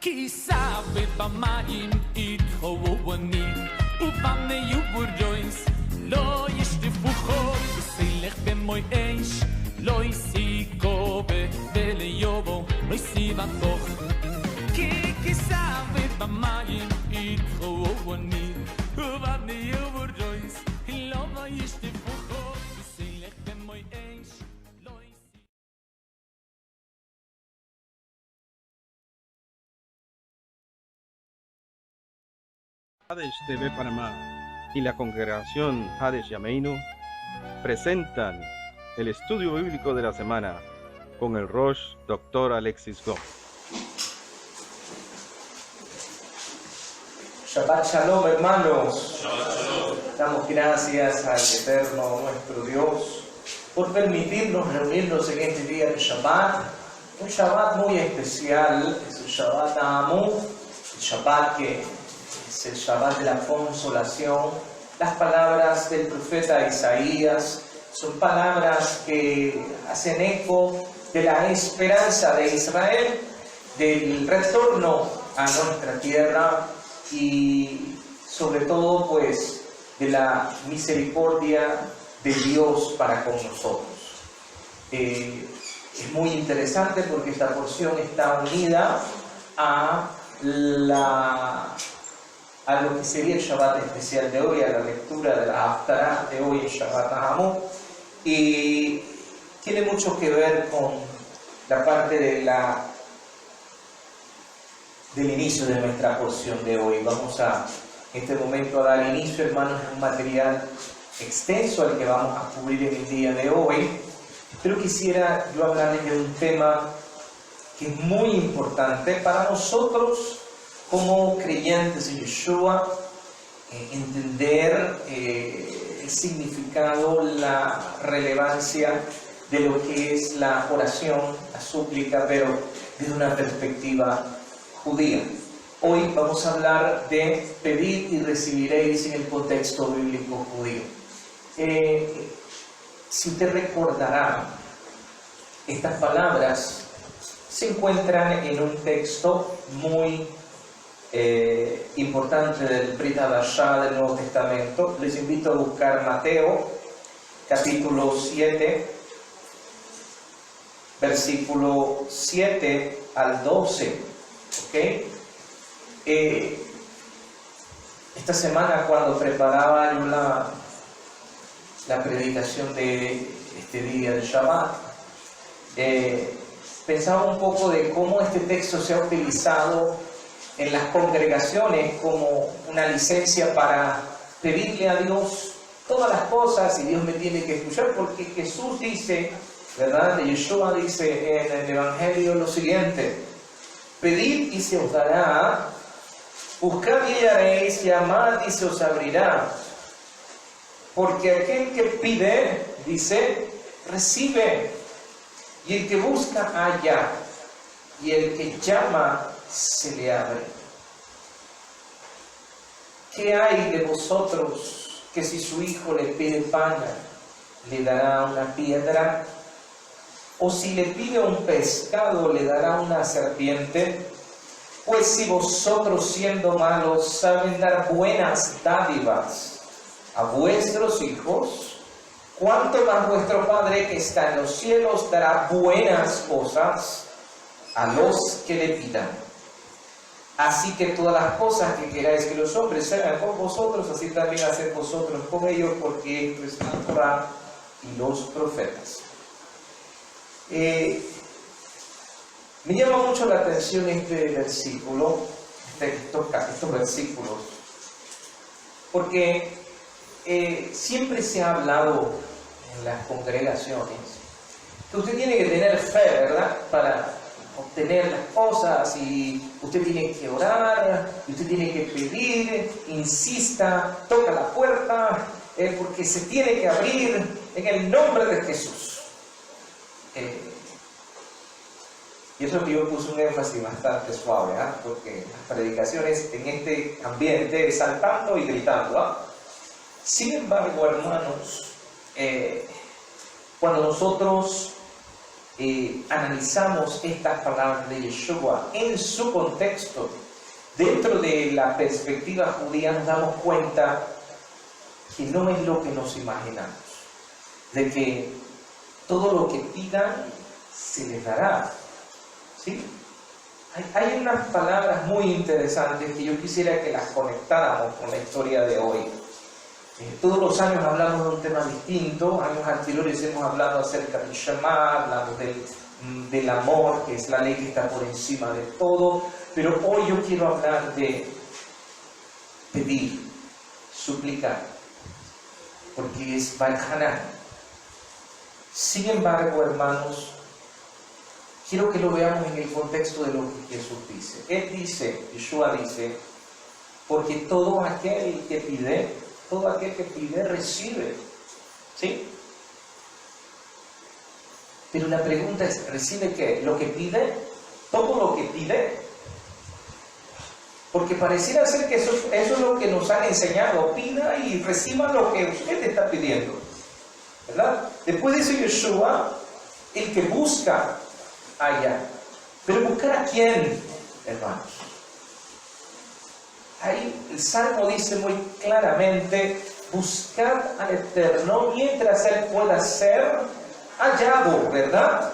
כי סאבט במים יתחוו אני ובמנה יוברויס לא ישטפו חול וסילך במוי אש לא יסיקו וליובו לא יסיבה כוח כי סאבט במים יתחוו אני ובמנה יוברויס לא ישטפו חול וסילך במוי אש Hades TV Panamá y la congregación Hades Yameinu presentan el estudio bíblico de la semana con el Rosh Dr. Alexis Gómez. Shabbat Shalom, hermanos. Shabbat Shalom. Damos gracias al Eterno nuestro Dios por permitirnos reunirnos en este día de Shabbat. Un Shabbat muy especial, es el Shabbat Amo, el Shabbat que es el Shabbat de la consolación. Las palabras del profeta Isaías son palabras que hacen eco de la esperanza de Israel, del retorno a nuestra tierra y sobre todo pues de la misericordia de Dios para con nosotros. Es muy interesante porque esta porción está unida a lo que sería el Shabbat especial de hoy, a la lectura de la Haftarah de hoy, el Shabbat Amo, y tiene mucho que ver con la parte del inicio de nuestra porción de hoy. Vamos en este momento a dar inicio, hermanos, a un material extenso al que vamos a cubrir en el día de hoy, pero quisiera yo hablarles de un tema que es muy importante para nosotros como creyentes en Yeshua, entender el significado, la relevancia de lo que es la oración, la súplica, pero desde una perspectiva judía. Hoy vamos a hablar de pedir y recibiréis en el contexto bíblico judío. Si usted recordará, estas palabras se encuentran en un texto muy importante del Brit Hadashah del Nuevo Testamento. Les invito a buscar Mateo capítulo 7 versículo 7 al 12. ¿Okay? Esta semana, cuando preparaba yo la predicación de este día de Shabbat, pensaba un poco de cómo este texto se ha utilizado en las congregaciones como una licencia para pedirle a Dios todas las cosas y Dios me tiene que escuchar, porque Jesús dice, ¿verdad? Yeshua dice en el Evangelio lo siguiente: pedid y se os dará, buscad y hallaréis, llamad y se os abrirá, porque aquel que pide, dice, recibe, y el que busca halla, y el que llama se le abre. ¿Qué hay de vosotros que si su hijo le pide pan, le dará una piedra? ¿O si le pide un pescado, le dará una serpiente? Pues si vosotros, siendo malos, saben dar buenas dádivas a vuestros hijos, ¿cuánto más vuestro Padre que está en los cielos dará buenas cosas a los que le pidan? Así que todas las cosas que queráis que los hombres hagan con vosotros, así también haced vosotros con ellos, porque esto es la Torá y los profetas. Me llama mucho la atención este versículo, estos versículos, porque siempre se ha hablado en las congregaciones que usted tiene que tener fe, ¿verdad?, para obtener las cosas, y usted tiene que orar, y usted tiene que pedir, insista, toca la puerta, porque se tiene que abrir en el nombre de Jesús. Y eso que yo puse un énfasis bastante suave, porque las predicaciones en este ambiente saltando y gritando. Sin embargo, hermanos, cuando nosotros analizamos estas palabras de Yeshua en su contexto, dentro de la perspectiva judía, nos damos cuenta que no es lo que nos imaginamos, de que todo lo que pidan se les dará, ¿sí? Hay unas palabras muy interesantes que yo quisiera que las conectáramos con la historia de hoy. Todos los años hablamos de un tema distinto. Años anteriores hemos hablado acerca del Shema, hablamos del amor, que es la ley que está por encima de todo. Pero hoy yo quiero hablar de pedir, suplicar, porque es Baal-Hanan. Sin embargo, hermanos, quiero que lo veamos en el contexto de lo que Jesús dice. Él dice, Yeshua dice, porque todo aquel que pide, recibe. ¿Sí? Pero la pregunta es, ¿recibe qué? ¿Lo que pide? ¿Todo lo que pide? Porque pareciera ser que eso es lo que nos han enseñado. Pida y reciba lo que usted está pidiendo, ¿verdad? Después dice Yeshua, el que busca, halla. Pero ¿buscar a quién, hermanos? Ahí el Salmo dice muy claramente, buscad al Eterno mientras Él pueda ser hallado, ¿verdad?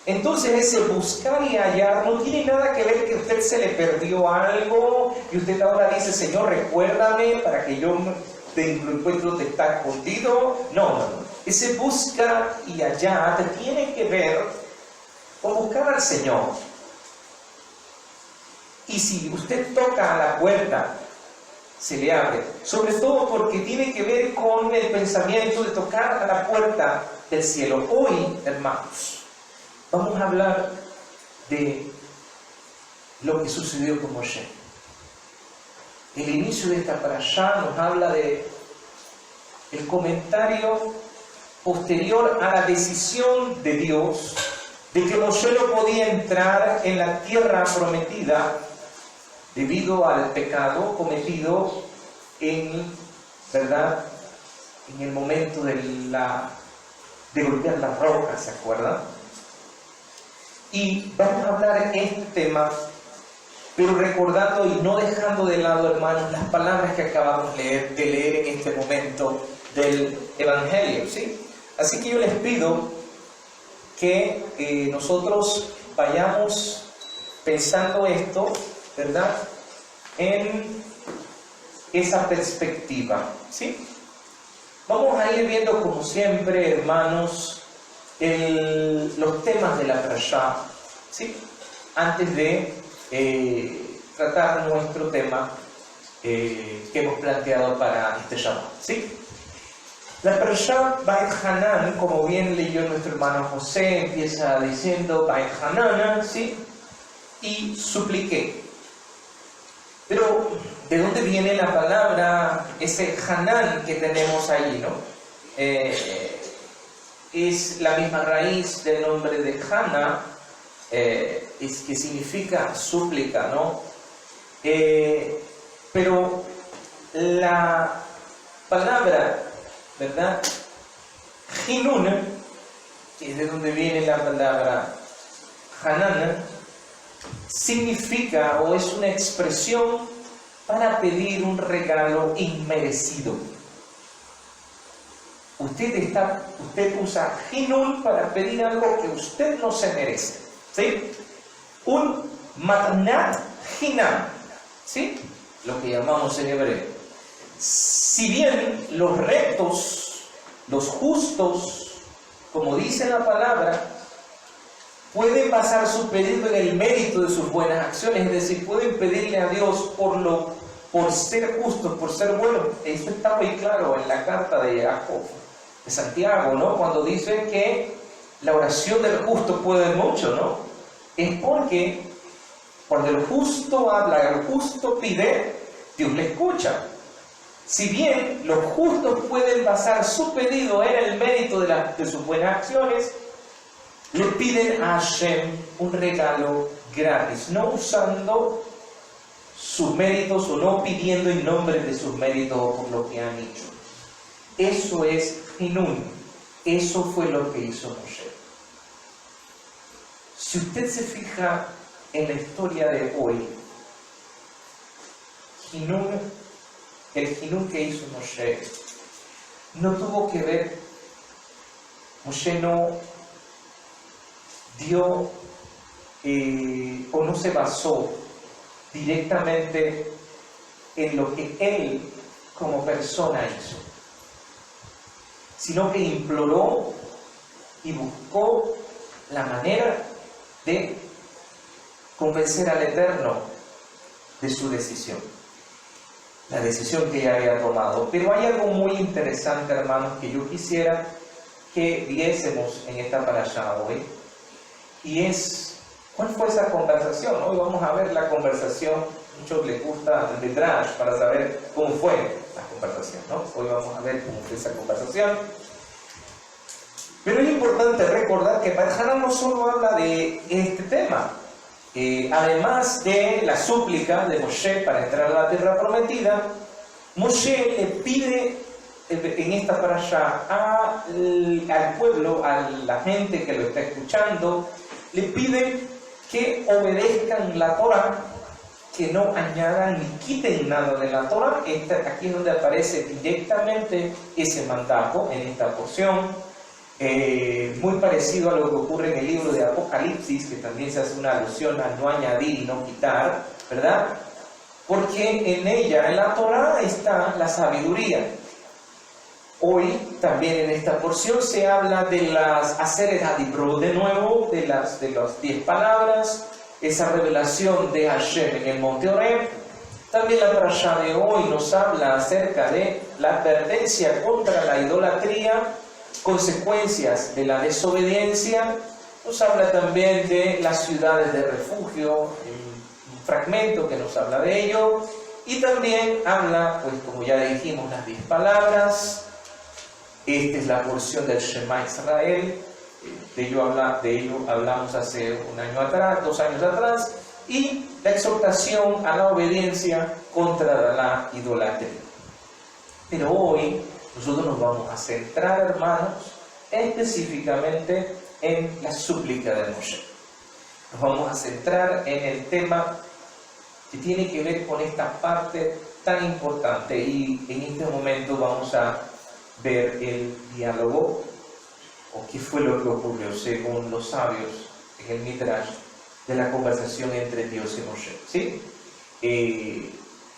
Entonces ese buscar y hallar no tiene nada que ver que a usted se le perdió algo y usted ahora dice, Señor, recuérdame para que yo lo encuentro donde está escondido. No. Ese buscar y hallar tiene que ver con buscar al Señor. Y si usted toca a la puerta, se le abre. Sobre todo porque tiene que ver con el pensamiento de tocar a la puerta del cielo. Hoy, hermanos, vamos a hablar de lo que sucedió con Moshe. El inicio de esta parashá nos habla de el comentario posterior a la decisión de Dios de que Moshe no podía entrar en la tierra prometida debido al pecado cometido ¿verdad? En el momento de golpear las rocas, ¿se acuerdan? Y vamos a hablar de este tema, pero recordando y no dejando de lado, hermanos, las palabras que acabamos de leer en este momento del Evangelio, ¿sí? Así que yo les pido que nosotros vayamos pensando esto, ¿verdad? En esa perspectiva, ¿sí? Vamos a ir viendo, como siempre, hermanos, los temas de la parashá, ¿sí? Antes de tratar nuestro tema que hemos planteado para este Shabbat, ¿sí? La parashá Baal-Hanan, como bien leyó nuestro hermano José, empieza diciendo Baal-Hanan, ¿sí? Y supliqué. Pero, ¿de dónde viene la palabra, ese Hanan que tenemos ahí, no? Es la misma raíz del nombre de Hana, es que significa súplica, ¿no? Pero la palabra, ¿verdad? Hinun, que es de donde viene la palabra Hanan, significa o es una expresión para pedir un regalo inmerecido. Usted usa Hinun para pedir algo que usted no se merece, ¿sí? Un matnat hinam, ¿sí? Lo que llamamos en hebreo. Si bien los rectos, los justos, como dice la palabra, pueden basar su pedido en el mérito de sus buenas acciones, es decir, pueden pedirle a Dios por ser justos, por ser buenos. Esto está muy claro en la carta de Jacob, de Santiago, ¿no? Cuando dice que la oración del justo puede mucho, ¿no? Es porque cuando el justo habla, el justo pide, Dios le escucha. Si bien los justos pueden basar su pedido en el mérito de sus buenas acciones, le piden a Hashem un regalo gratis, no usando sus méritos o no pidiendo en nombre de sus méritos por lo que han hecho. Eso es Hinun. Eso fue lo que hizo Moshe. Si usted se fija en la historia de hoy, el Hinún que hizo Moshe no tuvo que ver, Moshe no dio o no se basó directamente en lo que él como persona hizo, sino que imploró y buscó la manera de convencer al Eterno de su decisión, la decisión que ella había tomado. Pero hay algo muy interesante, hermanos, que yo quisiera que viésemos en esta parashá hoy, y es, ¿cuál fue esa conversación? Hoy vamos a ver la conversación. Muchos les gusta el Midrash para saber cómo fue la conversación, ¿no? Hoy vamos a ver cómo fue esa conversación. Pero es importante recordar que Parashá no solo habla de este tema. Además de la súplica de Moshe para entrar a la tierra prometida, Moshe le pide en esta parashá al pueblo, a la gente que lo está escuchando, le pide que obedezcan la Torah, que no añadan ni quiten nada de la Torah. Aquí es donde aparece directamente ese mandato en esta porción. Muy parecido a lo que ocurre en el libro de Apocalipsis, que también se hace una alusión a no añadir y no quitar, ¿verdad? Porque en ella, en la Torah, está la sabiduría. Hoy, también en esta porción, se habla de las Aseret HaDibrot, de nuevo, de las 10 palabras, esa revelación de Hashem en el monte Horeb. También la parashá de hoy nos habla acerca de la advertencia contra la idolatría, consecuencias de la desobediencia. Nos habla también de las ciudades de refugio, un fragmento que nos habla de ello, y también habla, pues como ya dijimos, las 10 palabras. Esta es la porción del Shema Israel, de ello hablamos hace un año atrás, 2 años atrás, y la exhortación a la obediencia contra la idolatría. Pero hoy nosotros nos vamos a centrar, hermanos, específicamente en la súplica de Moshe. Nos vamos a centrar en el tema que tiene que ver con esta parte tan importante, y en este momento vamos a ver el diálogo, o qué fue lo que ocurrió según los sabios en el Midrash, de la conversación entre Dios y Moshe, ¿sí?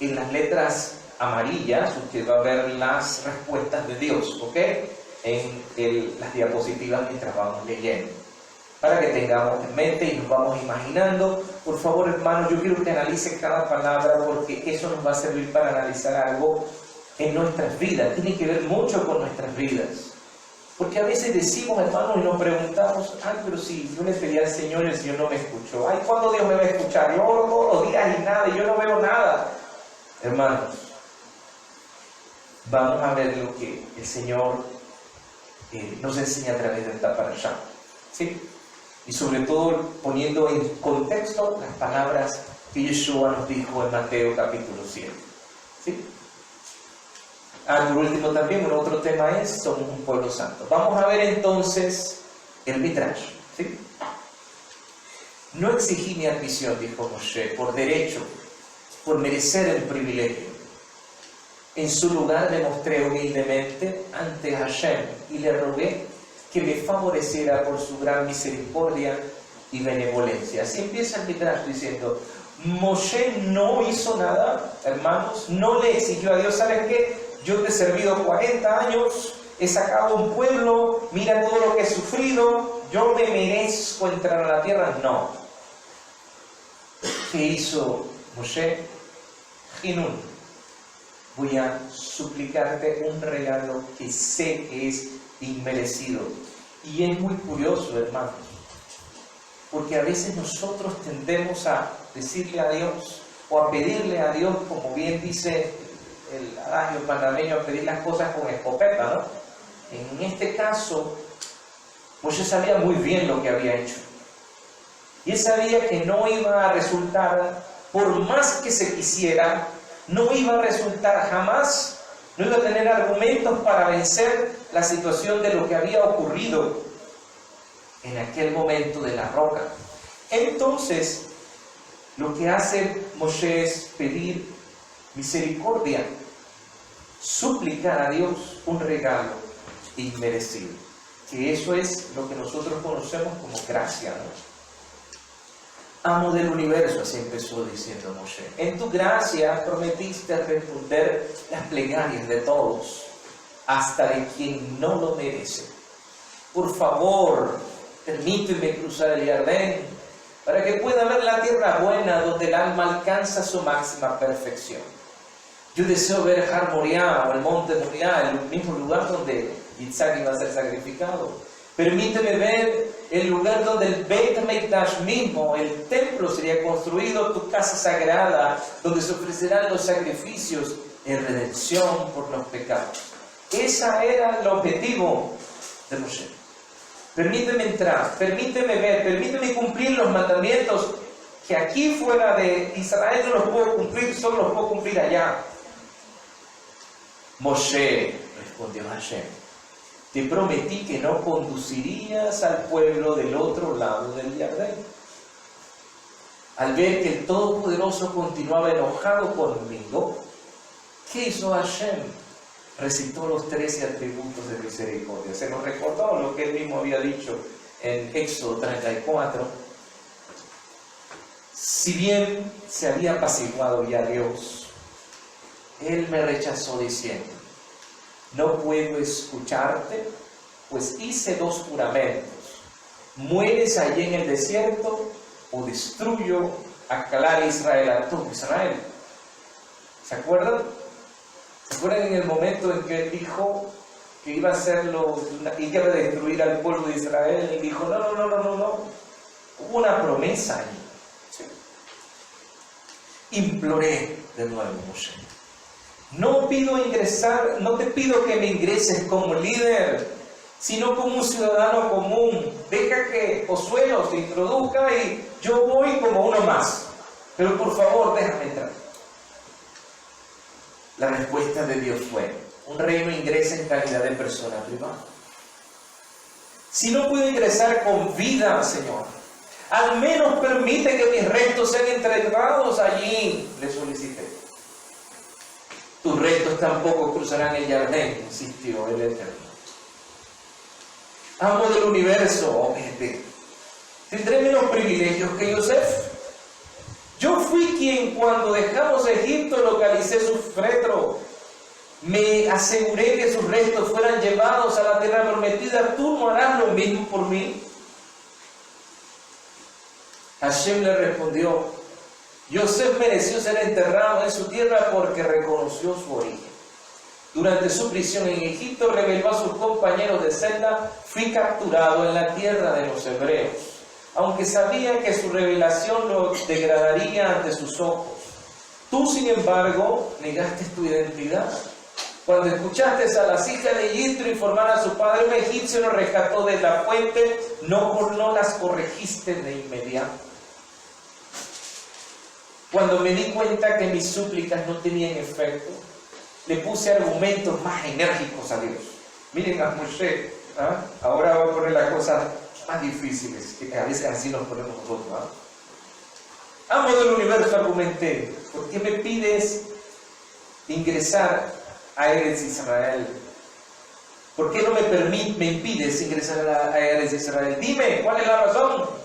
En las letras amarillas usted va a ver las respuestas de Dios, ¿ok? En las diapositivas mientras vamos leyendo, para que tengamos en mente y nos vamos imaginando. Por favor, hermanos, yo quiero que analice cada palabra, porque eso nos va a servir para analizar algo en nuestras vidas. Tiene que ver mucho con nuestras vidas, porque a veces decimos, hermanos, y nos preguntamos: ay, pero si yo le pedí al Señor y el Señor no me escuchó. Ay, ¿cuándo Dios me va a escuchar? Yo oro todos los días y nada, y yo no veo nada. Hermanos, vamos a ver lo que el Señor nos enseña a través de esta parashá, ¿sí? Y sobre todo poniendo en contexto las palabras que Yeshua nos dijo en Mateo capítulo 7, ¿sí? Por último también, un otro tema es: somos un pueblo santo. Vamos a ver entonces el Midrash, ¿sí? No exigí mi admisión, dijo Moshe, por derecho, por merecer el privilegio. En su lugar me mostré humildemente ante Hashem y le rogué que me favoreciera por su gran misericordia y benevolencia. Así empieza el Midrash diciendo: Moshe no hizo nada, hermanos, no le exigió a Dios: ¿sabes qué? Yo te he servido 40 años, he sacado un pueblo, mira todo lo que he sufrido, yo me merezco entrar a la tierra. No. ¿Qué hizo Moshe? Hinún: voy a suplicarte un regalo que sé que es inmerecido. Y es muy curioso, hermanos, porque a veces nosotros tendemos a decirle a Dios, o a pedirle a Dios, como bien dice el adagio panameño, a pedir las cosas con escopeta, ¿no? En este caso, Moshe sabía muy bien lo que había hecho. Y él sabía que no iba a resultar, por más que se quisiera, no iba a resultar jamás, no iba a tener argumentos para vencer la situación de lo que había ocurrido en aquel momento de la roca. Entonces, lo que hace Moshe es pedir misericordia, suplicar a Dios un regalo inmerecido, que eso es lo que nosotros conocemos como gracia, ¿no? Amo del universo, así empezó diciendo Moshe, en tu gracia prometiste responder las plegarias de todos, hasta de quien no lo merece. Por favor, permíteme cruzar el Jordán, para que pueda ver la tierra buena donde el alma alcanza su máxima perfección. Yo deseo ver Har Moriah, o el monte Moriah, el mismo lugar donde Yitzhak iba a ser sacrificado. Permíteme ver el lugar donde el Beit HaMikdash mismo, el templo, sería construido, tu casa sagrada, donde se ofrecerán los sacrificios en redención por los pecados. Ese era el objetivo de Moshe. Permíteme entrar, permíteme ver, permíteme cumplir los mandamientos que aquí fuera de Israel no los puedo cumplir, solo los puedo cumplir allá. Moshe, respondió Hashem, te prometí que no conducirías al pueblo del otro lado del Jordán. Al ver que el Todopoderoso continuaba enojado conmigo, ¿qué hizo Hashem? Recitó los 13 atributos de misericordia. Se nos recordó lo que él mismo había dicho en Éxodo 34. Si bien se había apaciguado ya Dios, él me rechazó diciendo, no puedo escucharte, pues hice 2 juramentos. Mueres allí en el desierto o destruyo a Calar Israel, a todo Israel. ¿Se acuerdan? ¿Se acuerdan en el momento en que él dijo que iba a hacerlo y que iba a destruir al pueblo de Israel? Él dijo, no. Hubo una promesa allí. Sí. Imploré de nuevo, Moshe. No te pido que me ingreses como líder, sino como un ciudadano común. Deja que Josué los introduzca y yo voy como uno más. Pero por favor, déjame entrar. La respuesta de Dios fue, un rey no ingresa en calidad de persona privada. Si no puedo ingresar con vida, Señor, al menos permite que mis restos sean entregados allí, le solicité. Tus restos tampoco cruzarán el Jordán, insistió el Eterno. Amo del universo, objeté. ¿Tendré menos privilegios que Yosef? Yo fui quien cuando dejamos Egipto localicé su féretro. Me aseguré que sus restos fueran llevados a la tierra prometida. ¿Tú no harás lo mismo por mí? Hashem le respondió, Yosef mereció ser enterrado en su tierra porque reconoció su origen. Durante su prisión en Egipto reveló a sus compañeros de celda, fui capturado en la tierra de los hebreos, aunque sabía que su revelación lo degradaría ante sus ojos. Tú, sin embargo, negaste tu identidad. Cuando escuchaste a las hijas de Yitro informar a su padre, un egipcio lo rescató de la fuente, no las corregiste de inmediato. Cuando me di cuenta que mis súplicas no tenían efecto, le puse argumentos más enérgicos a Dios. Miren a Moshe, ahora voy a poner las cosas más difíciles, que a veces así nos ponemos nosotros. Amo del universo, argumenté, ¿por qué me pides ingresar a Eretz Israel? ¿Por qué no me impides ingresar a Eretz Israel? Dime, ¿cuál es la razón?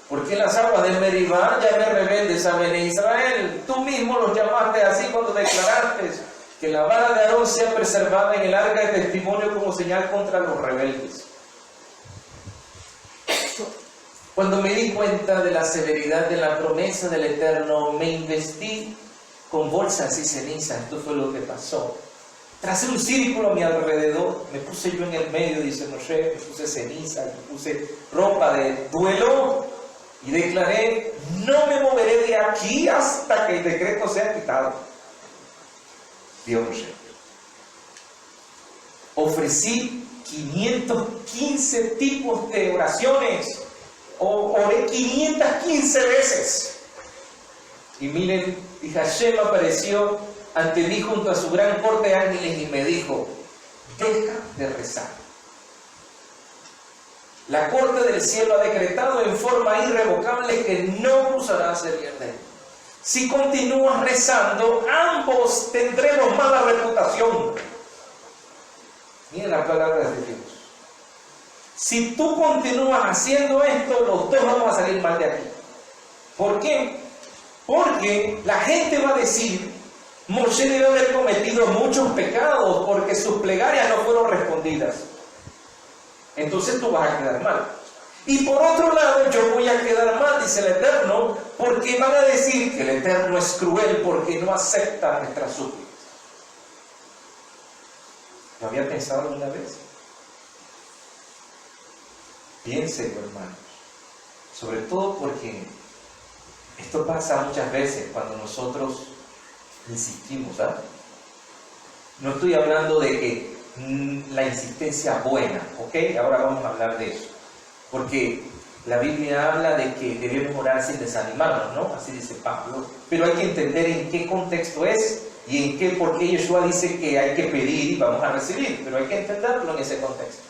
¿Por qué las aguas de Meribá llamé rebeldes a Bene Israel? Tú mismo los llamaste así cuando declaraste que la vara de Aarón sea preservada en el arca de testimonio como señal contra los rebeldes. Cuando me di cuenta de la severidad de la promesa del Eterno, me investí con bolsas y cenizas. Esto fue lo que pasó. Tracé un círculo a mi alrededor, me puse yo en el medio, dice Moshe, me puse ceniza, me puse ropa de duelo y declaré, no me moveré de aquí hasta que el decreto sea quitado. Dios Moshe. Ofrecí 515 tipos de oraciones. Oré 515 veces. Y miren, y Hashem apareció ante mí junto a su gran corte de ángeles y me dijo, deja de rezar. La corte del cielo ha decretado en forma irrevocable que no cruzarás el Jordán. Si continúas rezando, ambos tendremos mala reputación. Miren las palabras de Dios. Si tú continúas haciendo esto, los dos vamos a salir mal de aquí. ¿Por qué? Porque la gente va a decir, Moshe debe haber cometido muchos pecados porque sus plegarias no fueron respondidas. Entonces tú vas a quedar mal. Y por otro lado, yo voy a quedar mal, dice el Eterno, porque van a decir que el Eterno es cruel porque no acepta nuestras súplicas. ¿Lo había pensado alguna vez? Piénselo, hermanos. Sobre todo porque esto pasa muchas veces cuando nosotros insistimos, ¿ah? No estoy hablando de que la insistencia buena, ¿ok? Ahora vamos a hablar de eso. Porque la Biblia habla de que debemos orar sin desanimarnos, ¿no? Así dice Pablo. Pero hay que entender en qué contexto es y en qué, porque Yeshua dice que hay que pedir y vamos a recibir. Pero hay que entenderlo en ese contexto.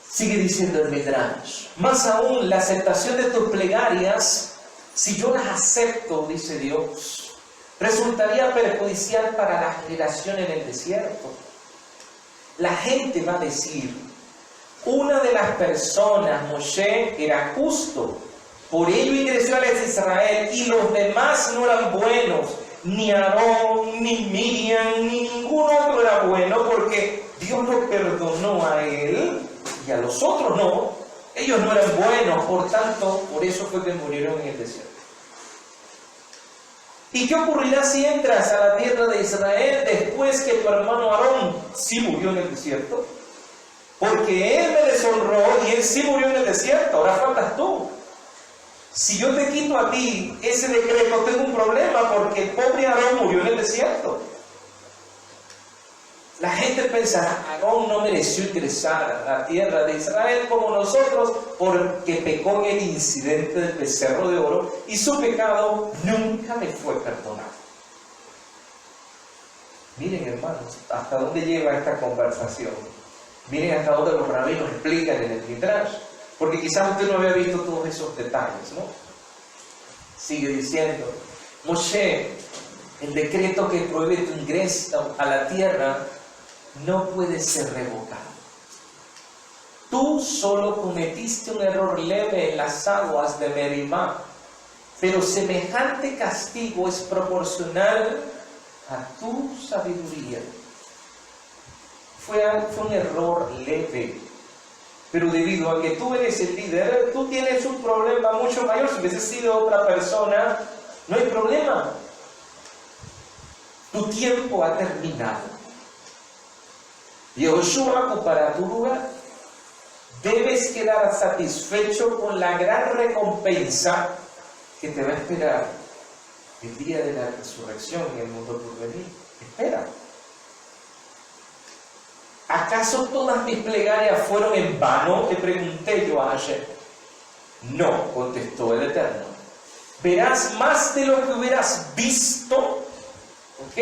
Sigue diciendo el Midrash. Más aún, la aceptación de tus plegarias, si yo las acepto, dice Dios, resultaría perjudicial para la generación en el desierto. La gente va a decir, una de las personas, Moshe, era justo, por ello ingresó a Israel, y los demás no eran buenos, ni Aarón, ni Miriam, ni ningún otro era bueno, porque Dios lo perdonó a él, y a los otros no. Ellos no eran buenos, por tanto, por eso fue que murieron en el desierto. ¿Y qué ocurrirá si entras a la tierra de Israel después que tu hermano Aarón sí murió en el desierto? Porque él me deshonró y él sí murió en el desierto, ahora faltas tú. Si yo te quito a ti ese decreto, tengo un problema porque el pobre Aarón murió en el desierto. La gente pensará, Aarón no mereció ingresar a la tierra de Israel como nosotros porque pecó en el incidente del becerro de oro y su pecado nunca le fue perdonado. Miren, hermanos, hasta dónde lleva esta conversación. Miren hasta dónde los rabinos explican en el Midrash, porque quizás usted no había visto todos esos detalles, ¿no? Sigue diciendo, Moshe, el decreto que prohíbe tu ingreso a la tierra no puede ser revocado. Tú solo cometiste un error leve en las aguas de Merimá, pero semejante castigo es proporcional a tu sabiduría. Fue un error leve, pero debido a que tú eres el líder, tú tienes un problema mucho mayor. Si hubiese sido otra persona, no hay problema. Tu tiempo ha terminado. Yehoshua ocupará tu lugar. Debes quedar satisfecho con la gran recompensa que te va a esperar el día de la resurrección en el mundo por venir. Espera. ¿Acaso todas mis plegarias fueron en vano? Le pregunté yo a Hashem. No, contestó el Eterno. Verás más de lo que hubieras visto, ¿ok?,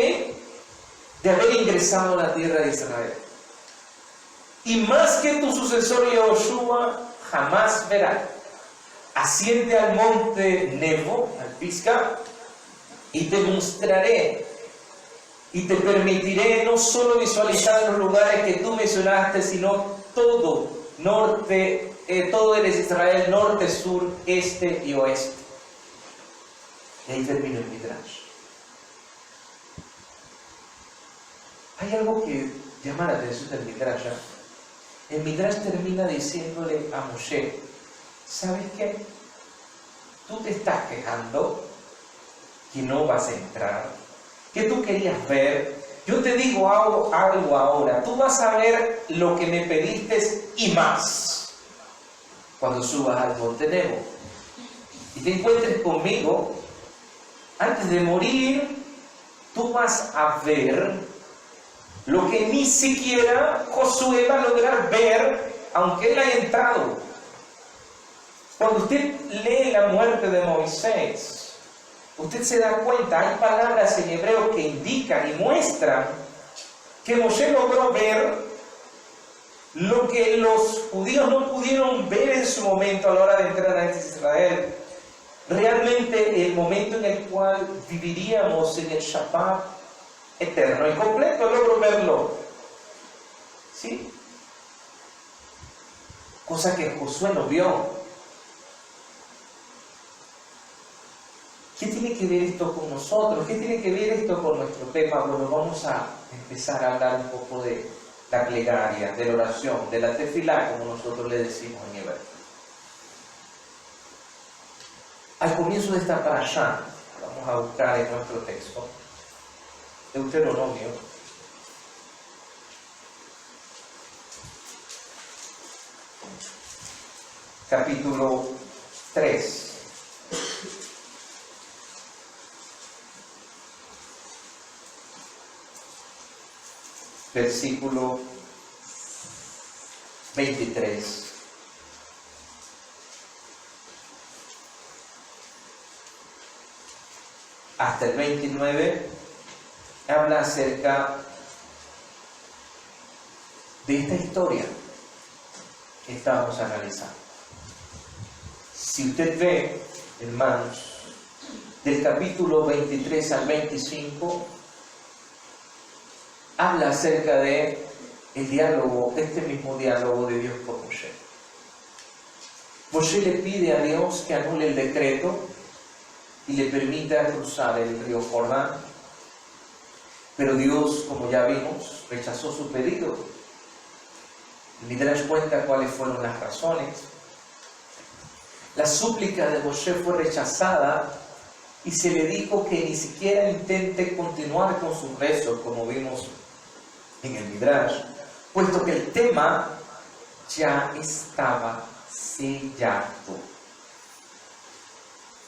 de haber ingresado a la tierra de Israel. Y más que tu sucesor Yehoshua jamás verá. Asciende al monte Nebo, al Pisga, y te mostraré y te permitiré no solo visualizar los lugares que tú mencionaste, sino todo norte, todo eres Israel, norte, sur, este y oeste. Y ahí termina el Midrash. Hay algo que llama la atención del Midrash. El Midrash termina diciéndole a Moshe, ¿sabes qué? Tú te estás quejando que no vas a entrar, que tú querías ver. Yo te digo algo ahora, tú vas a ver lo que me pediste y más cuando subas al monte Nebo y te encuentres conmigo. Antes de morir, tú vas a ver lo que ni siquiera Josué va a lograr ver, aunque él haya entrado. Cuando usted lee la muerte de Moisés, usted se da cuenta, hay palabras en hebreo que indican y muestran que Moshe logró ver Lo que los judíos no pudieron ver en su momento a la hora de entrar a Israel, realmente el momento en el cual viviríamos en el Shabbat eterno y completo, logro verlo. ¿Sí? Cosa que Josué no vio. ¿Qué tiene que ver esto con nosotros? ¿Qué tiene que ver esto con nuestro tema? Bueno, vamos a empezar a hablar un poco de la plegaria, de la oración, de la tefilá, como nosotros le decimos en hebreo. Al comienzo de esta parashá, vamos a buscar en nuestro texto, Deuteronomio, capítulo 3. Versículo 23. Hasta el 29 habla acerca de esta historia que estábamos analizando. Si usted ve, hermanos, del capítulo 23 al 25, habla acerca de el diálogo, este mismo diálogo de Dios con Moshe. Moshe le pide a Dios que anule el decreto y le permita cruzar el río Jordán, pero Dios, como ya vimos, rechazó su pedido. El Midrash cuenta cuáles fueron las razones. La súplica de Moshe fue rechazada y se le dijo que ni siquiera intente continuar con sus rezos, como vimos en el Midrash, puesto que el tema ya estaba sellado.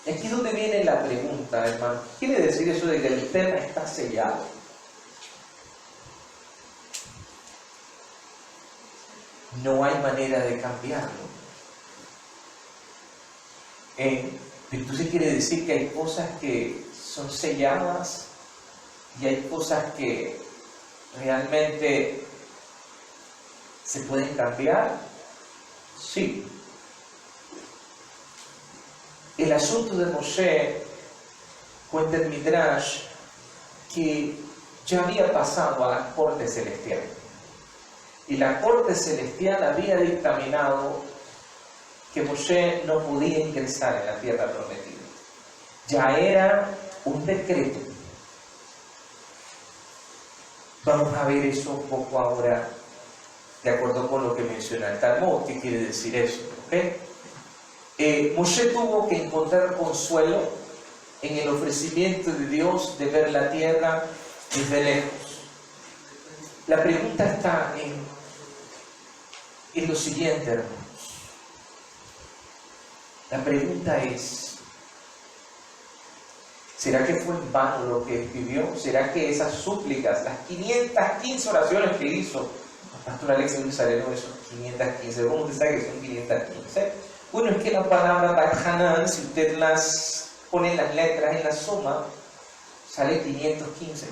Y aquí es donde viene la pregunta, hermano. ¿Qué quiere decir eso de que el tema está sellado? No hay manera de cambiarlo. Entonces quiere decir que hay cosas que son selladas y hay cosas que realmente se pueden cambiar. Sí. El asunto de Moshe, cuenta el Midrash, que ya había pasado a la corte celestial. Y la corte celestial había dictaminado que Moshe no podía ingresar en la tierra prometida. Ya era un decreto. Vamos a ver eso un poco ahora, de acuerdo con lo que menciona el Talmud. ¿Qué quiere decir eso? ¿Okay? Moshe tuvo que encontrar consuelo en el ofrecimiento de Dios de ver la tierra desde lejos. La pregunta está en lo siguiente, hermanos. La pregunta es, ¿será que fue en vano lo que escribió? ¿Será que esas súplicas, las 515 oraciones que hizo el pastor Alexis Nazareno, esos 515, ¿cómo usted sabe que son 515? Bueno, es que la palabra Bat Hanan, si usted las pone las letras en la suma, sale 515.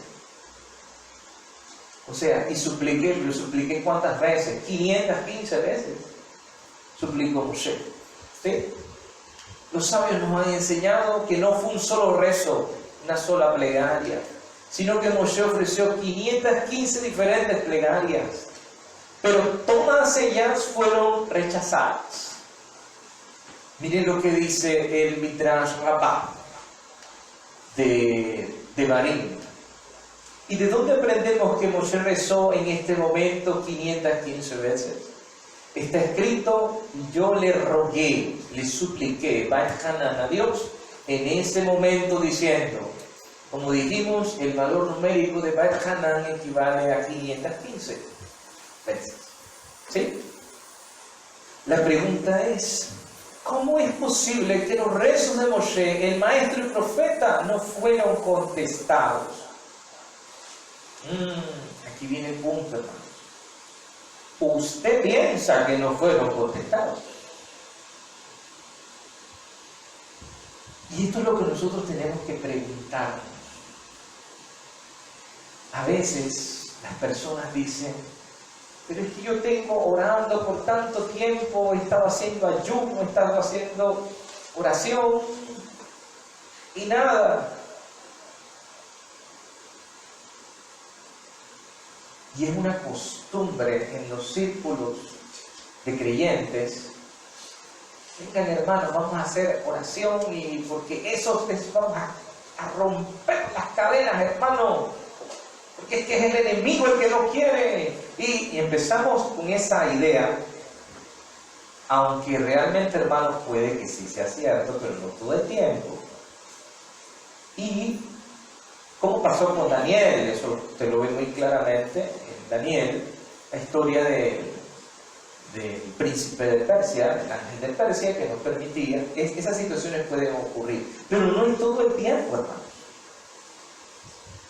O sea, y lo supliqué ¿cuántas veces? 515 veces suplicó Moshe. ¿Sí? Los sabios nos han enseñado que no fue un solo rezo, una sola plegaria, sino que Moshe ofreció 515 diferentes plegarias, pero todas ellas fueron rechazadas. Miren lo que dice el Midrash Rabbah de Barim. ¿Y de dónde aprendemos que Moshe rezó en este momento 515 veces? Está escrito, yo le rogué, le supliqué, Bat Hanan a Dios, en ese momento diciendo, como dijimos, el valor numérico de Bat Hanan equivale a 515 veces. ¿Sí? La pregunta es, ¿cómo es posible que los rezos de Moshe, el maestro y profeta, no fueron contestados? Aquí viene el punto, hermano. Usted piensa que no fueron contestados. Y esto es lo que nosotros tenemos que preguntarnos. A veces las personas dicen, pero es que yo tengo orando por tanto tiempo, he estado haciendo ayuno, he estado haciendo oración y nada. Y es una costumbre en los círculos de creyentes. Vengan hermanos, vamos a hacer oración y porque eso vamos a romper las cadenas, hermano. Porque es que es el enemigo el que no quiere. Y empezamos con esa idea, aunque realmente, hermanos, puede que sí sea cierto, pero no todo el tiempo. Y ¿cómo pasó con Daniel? Eso usted lo ve muy claramente en Daniel, la historia del príncipe de Persia, el ángel de Persia, que no permitía. Esas situaciones pueden ocurrir, pero no en todo el tiempo, hermanos.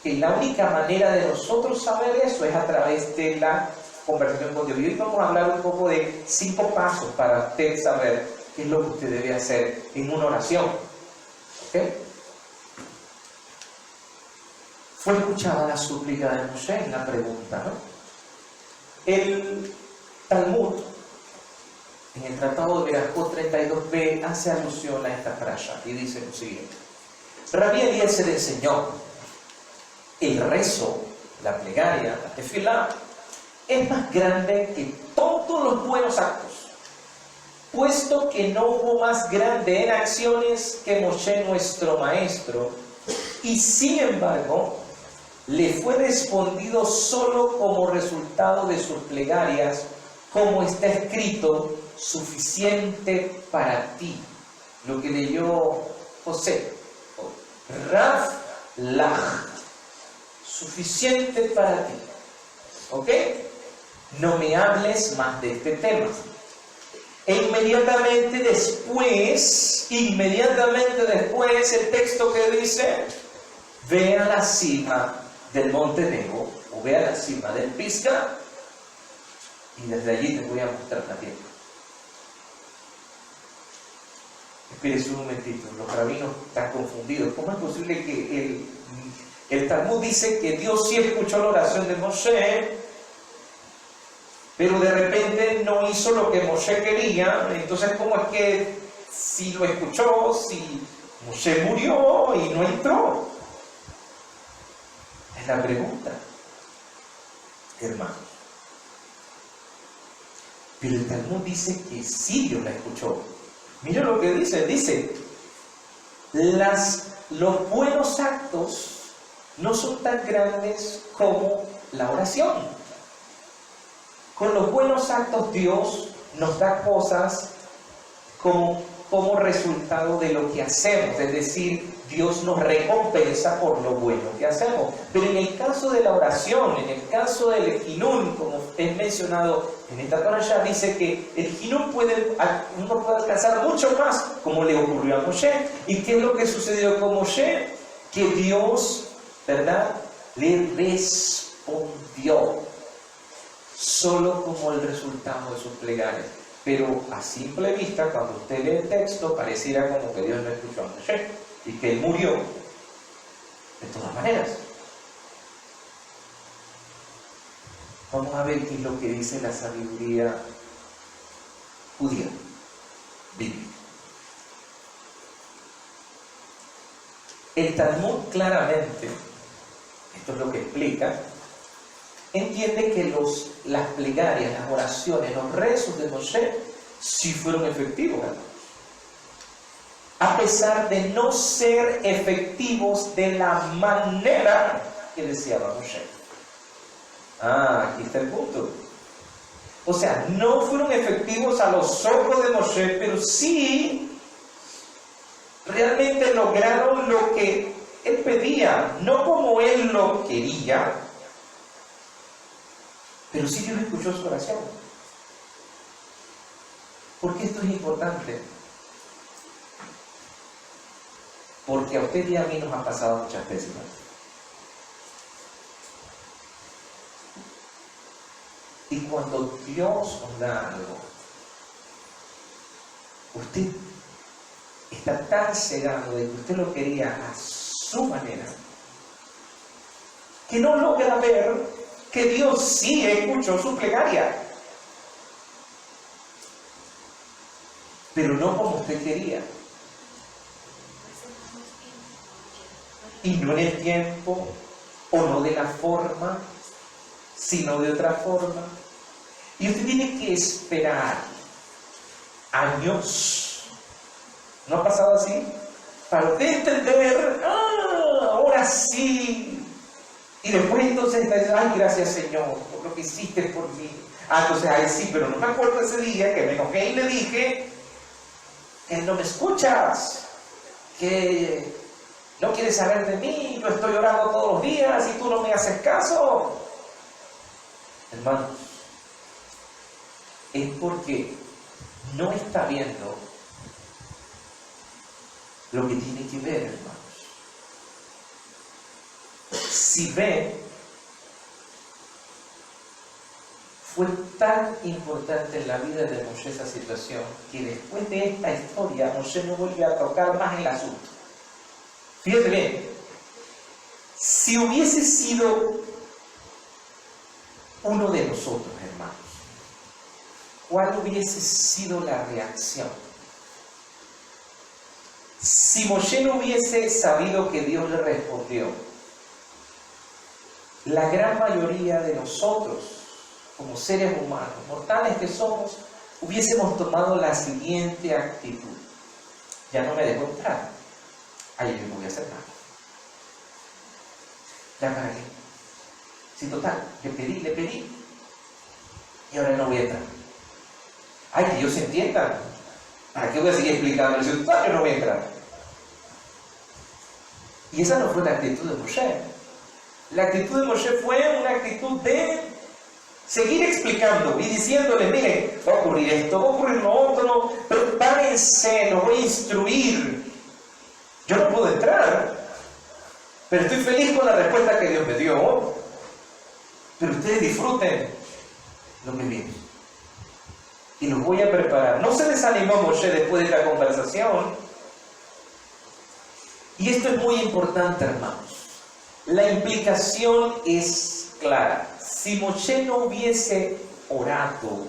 Que la única manera de nosotros saber eso es a través de la conversación con Dios. Y hoy vamos a hablar un poco de 5 pasos para usted saber qué es lo que usted debe hacer en una oración. ¿Ok? Fue escuchada la súplica de Moshe en la pregunta, ¿no? El Talmud, en el Tratado de Berajot 32b, hace alusión a esta frase y dice lo siguiente: Rabbi Eliezer enseñó, el rezo, la plegaria, la tefilá, es más grande que todos los buenos actos, puesto que no hubo más grande en acciones que Moshe nuestro maestro, y sin embargo le fue respondido solo como resultado de sus plegarias, como está escrito, suficiente para ti. Lo que leyó José, Rav Lach, suficiente para ti. ¿Ok? No me hables más de este tema. E inmediatamente después, el texto que dice, ve a la cima del monte Nebo, o ve a la cima del Pisga, y desde allí te voy a mostrar la tierra. Espérese un momentito, los rabinos están confundidos. ¿Cómo es posible que el Talmud dice que Dios sí escuchó la oración de Moshe, pero de repente no hizo lo que Moshe quería? Entonces, ¿cómo es que si lo escuchó, si Moshe murió y no entró? Es la pregunta, hermanos. Pero el Talmud dice que sí Dios la escuchó. Mira lo que dice, los buenos actos no son tan grandes como la oración. Con los buenos actos Dios nos da cosas como resultado de lo que hacemos, es decir, Dios nos recompensa por lo bueno que hacemos. Pero en el caso de la oración, en el caso del Ejinún, como es mencionado en esta parasha, dice que el Ejinún uno puede alcanzar mucho más, como le ocurrió a Moshe. ¿Y qué es lo que sucedió con Moshe? Que Dios, ¿verdad?, le respondió solo como el resultado de sus plegarias. Pero a simple vista, cuando usted lee el texto, pareciera como que Dios no escuchó a Moshe y que él murió de todas maneras. Vamos a ver qué es lo que dice la sabiduría judía, bíblica. El Talmud claramente, esto es lo que explica, entiende que las plegarias, las oraciones, los rezos de Moshe sí fueron efectivos, hermanos. A pesar de no ser efectivos de la manera que deseaba Moshe. Aquí está el punto. O sea, no fueron efectivos a los ojos de Moshe, pero sí realmente lograron lo que él pedía, no como él lo quería, pero sí Dios escuchó su oración. ¿Por qué esto es importante? Porque a usted y a mí nos ha pasado muchas veces, ¿no? Y cuando Dios os da algo, usted está tan cegado de que usted lo quería a su manera, que no logra ver que Dios sí escuchó su plegaria, pero no como usted quería, y no en el tiempo, o no de la forma, sino de otra forma. Y usted tiene que esperar años. ¿No ha pasado así? Para usted entender, ahora sí. Y después entonces está diciendo, ay, gracias Señor, por lo que hiciste por mí. Entonces, ay, sí, pero no me acuerdo ese día que me enojé y le dije que no me escuchas, que no quieres saber de mí, yo estoy orando todos los días y tú no me haces caso. Hermanos, es porque no está viendo lo que tiene que ver, hermanos. Si ve, fue tan importante en la vida de Moshe esa situación que después de esta historia Moshe no volvió a tocar más el asunto. Fíjate bien, si hubiese sido uno de nosotros, hermanos, ¿cuál hubiese sido la reacción? Si Moshe no hubiese sabido que Dios le respondió, la gran mayoría de nosotros, como seres humanos, mortales que somos, hubiésemos tomado la siguiente actitud. Ya no me dejó entrar. Ay, yo no voy a hacer nada. ¿Ya para qué? Sí, total, le pedí. Y ahora no voy a entrar. Ay, que ellos se entiendan. ¿Para qué voy a seguir explicando? Si total, yo no voy a entrar. Y esa no fue la actitud de Moshe. La actitud de Moshe fue una actitud de seguir explicando y diciéndole, miren, va a ocurrir esto, va a ocurrir lo otro, prepárense, los voy a instruir. Yo no puedo entrar, pero estoy feliz con la respuesta que Dios me dio. Pero ustedes disfruten lo que viene. Y los voy a preparar. No se desanimó Moshe después de esta conversación. Y esto es muy importante, hermanos. La implicación es clara. Si Moshe no hubiese orado,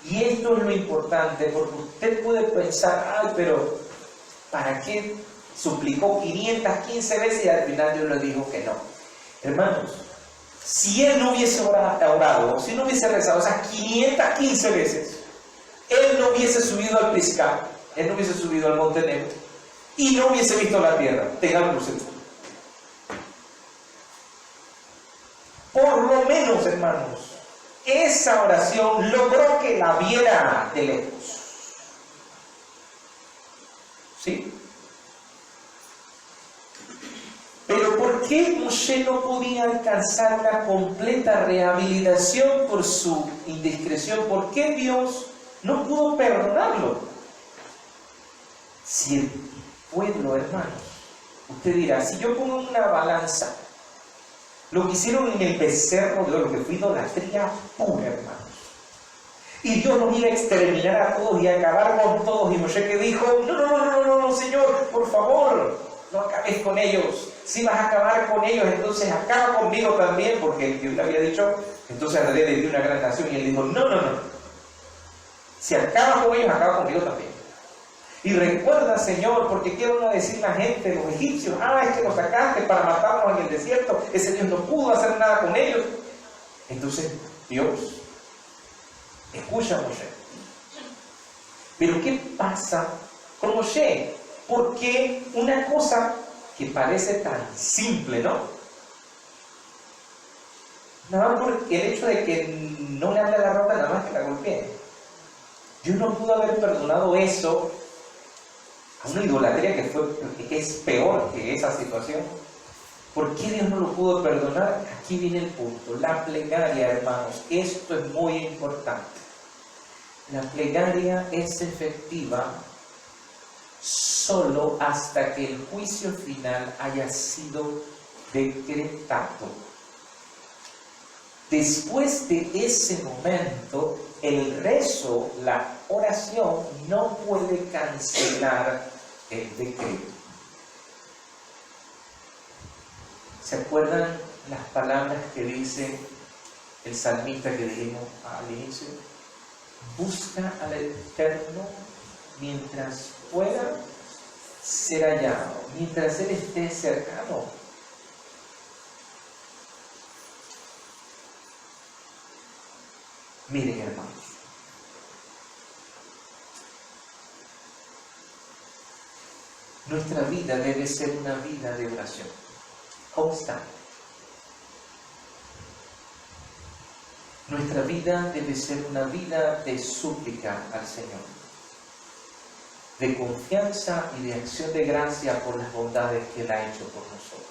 y esto es lo importante, porque usted puede pensar, ay, pero ¿para qué suplicó 515 veces y al final Dios le dijo que no? Hermanos, si él no hubiese orado, si no hubiese rezado esas 515 veces, él no hubiese subido al Pisgah, él no hubiese subido al Monte Nebo, y no hubiese visto la tierra. Ténganlo presente. Por lo menos, hermanos, esa oración logró que la viera de lejos. ¿Sí? Pero ¿por qué Moshe no podía alcanzar una completa rehabilitación por su indiscreción? ¿Por qué Dios no pudo perdonarlo? Si el pueblo, hermanos, usted dirá, si yo pongo una balanza, lo que hicieron en el becerro de oro, que fue idolatría pura, hermanos, y Dios nos iba a exterminar a todos y a acabar con todos, y Moshe que dijo, no, Señor, por favor, no acabes con ellos. Si vas a acabar con ellos, entonces acaba conmigo también, porque Dios le había dicho, entonces haré de ti una gran nación, y él dijo, no, si acabas con ellos, acaba conmigo también. Y recuerda, Señor, porque quiero no decir la gente, los egipcios, es que nos sacaste para matarnos en el desierto, ese Dios no pudo hacer nada con ellos. Entonces, Dios, escucha a Moshe. Pero ¿qué pasa con Moshe? Porque una cosa que parece tan simple, ¿no? Nada más por el hecho de que no le hable a la ropa, nada más que la golpee. Dios no pudo haber perdonado eso a una idolatría que es peor que esa situación. ¿Por qué Dios no lo pudo perdonar? Aquí viene el punto. La plegaria, hermanos, esto es muy importante. La plegaria es efectiva solo hasta que el juicio final haya sido decretado. Después de ese momento, el rezo, la oración, no puede cancelar el decreto. ¿Se acuerdan las palabras que dice el salmista que dijimos al inicio, busca al Eterno mientras pueda ser hallado, mientras Él esté cercano. Miren, hermanos, nuestra vida debe ser una vida de oración constante. Nuestra vida debe ser una vida de súplica al Señor, de confianza y de acción de gracia por las bondades que Él ha hecho por nosotros.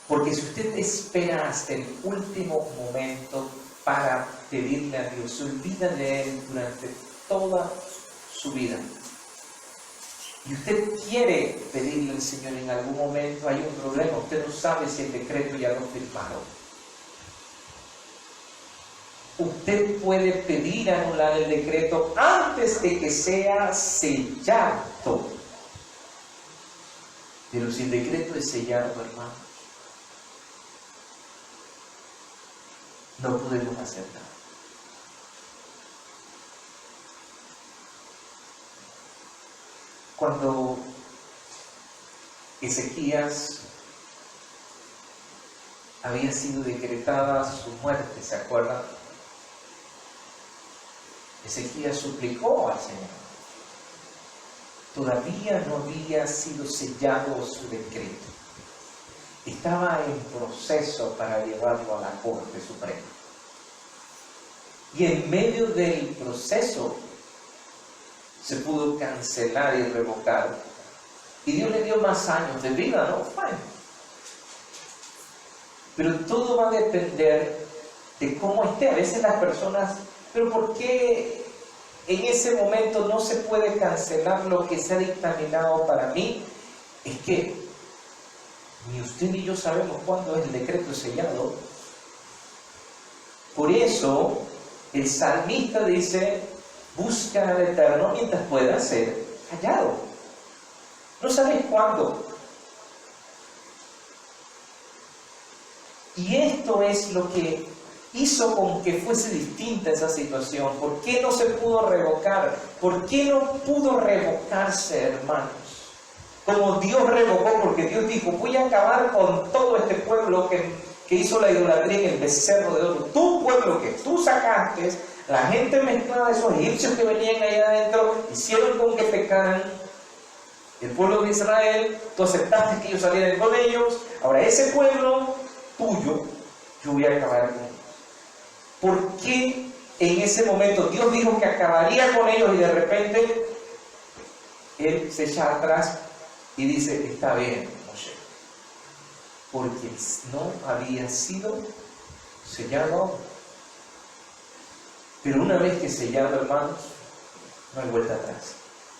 Porque si usted espera hasta el último momento para pedirle a Dios, se olvida de Él durante toda su vida. Y usted quiere pedirle al Señor en algún momento, hay un problema, usted no sabe si el decreto ya lo firmaron. Usted puede pedir anular el decreto antes de que sea sellado. Pero si el decreto es sellado, hermanos, no podemos hacer nada. Cuando Ezequías había sido decretada su muerte, ¿se acuerdan? Ezequías suplicó al Señor. Todavía no había sido sellado su decreto. Estaba en proceso para llevarlo a la Corte Suprema. Y en medio del proceso se pudo cancelar y revocar. Y Dios le dio más años de vida, ¿no? Bueno. Pero todo va a depender de cómo esté. A veces las personas, pero ¿por qué en ese momento no se puede cancelar lo que se ha dictaminado para mí? Es que ni usted ni yo sabemos cuándo es el decreto sellado. Por eso el salmista dice, busca al Eterno mientras pueda ser hallado. No sabes cuándo. Y esto es lo que hizo con que fuese distinta esa situación. ¿Por qué no se pudo revocar? ¿Por qué no pudo revocarse, hermanos? Como Dios revocó, porque Dios dijo, voy a acabar con todo este pueblo que hizo la idolatría en el becerro de oro. Tu pueblo que tú sacaste, la gente mezclada de esos egipcios que venían allá adentro, hicieron con que pecaran. El pueblo de Israel, tú aceptaste que ellos salieran con ellos. Ahora ese pueblo tuyo, yo voy a acabar con ellos. ¿Por qué en ese momento Dios dijo que acabaría con ellos y de repente Él se echa atrás y dice, está bien, Moshe? Porque no había sido sellado aún. Pero una vez que sellado, hermanos, no hay vuelta atrás.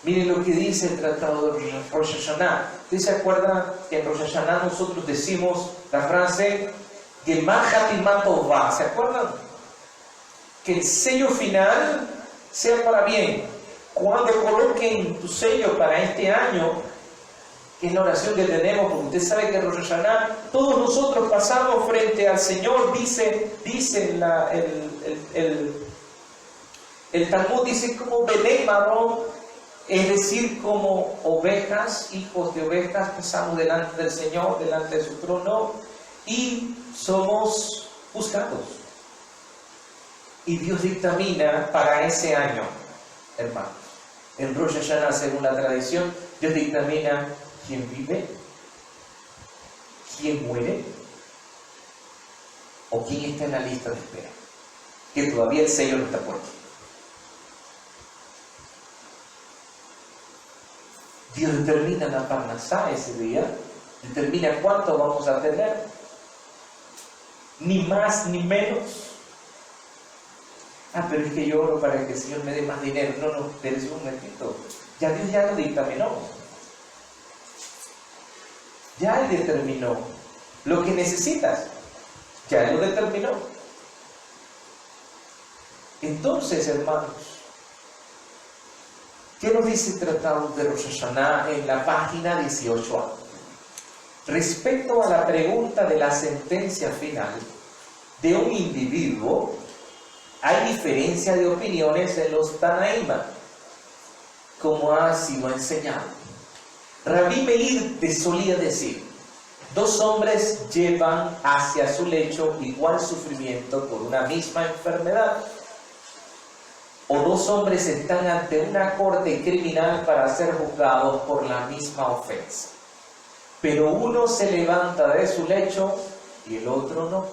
Miren lo que dice el tratado de Rosh Hashanah. ¿Ustedes se acuerdan que en Rosh Hashanah nosotros decimos la frase Gemar Hatimah Tová? ¿Se acuerdan? Que el sello final sea para bien. Cuando coloquen tu sello para este año, que es la oración que tenemos, porque usted sabe que en Rosh Hashanah todos nosotros pasamos frente al Señor, dice el Talmud, dice como Belén Marrón, es decir, como ovejas, hijos de ovejas, pasamos delante del Señor, delante de su trono, y somos buscados. Y Dios dictamina para ese año, hermanos. En Rosh Hashanah, según la tradición, Dios dictamina quién vive, quién muere, o quién está en la lista de espera, que todavía el sello no está puesto. Dios determina la parnasá ese día, determina cuánto vamos a tener, ni más ni menos. Pero es que yo oro para que el Señor me dé más dinero. No, espérese un momentito. Ya Dios ya lo dictaminó. Ya Él determinó lo que necesitas. Ya Él lo determinó. Entonces, hermanos, ¿qué nos dice el tratado de Rosh Hashanah en la página 18a? Respecto a la pregunta de la sentencia final de un individuo, hay diferencia de opiniones en los Tanaíma, como ha sido enseñado. Rabí Meir solía decir: dos hombres llevan hacia su lecho igual sufrimiento por una misma enfermedad. O dos hombres están ante una corte criminal para ser juzgados por la misma ofensa. Pero uno se levanta de su lecho y el otro no.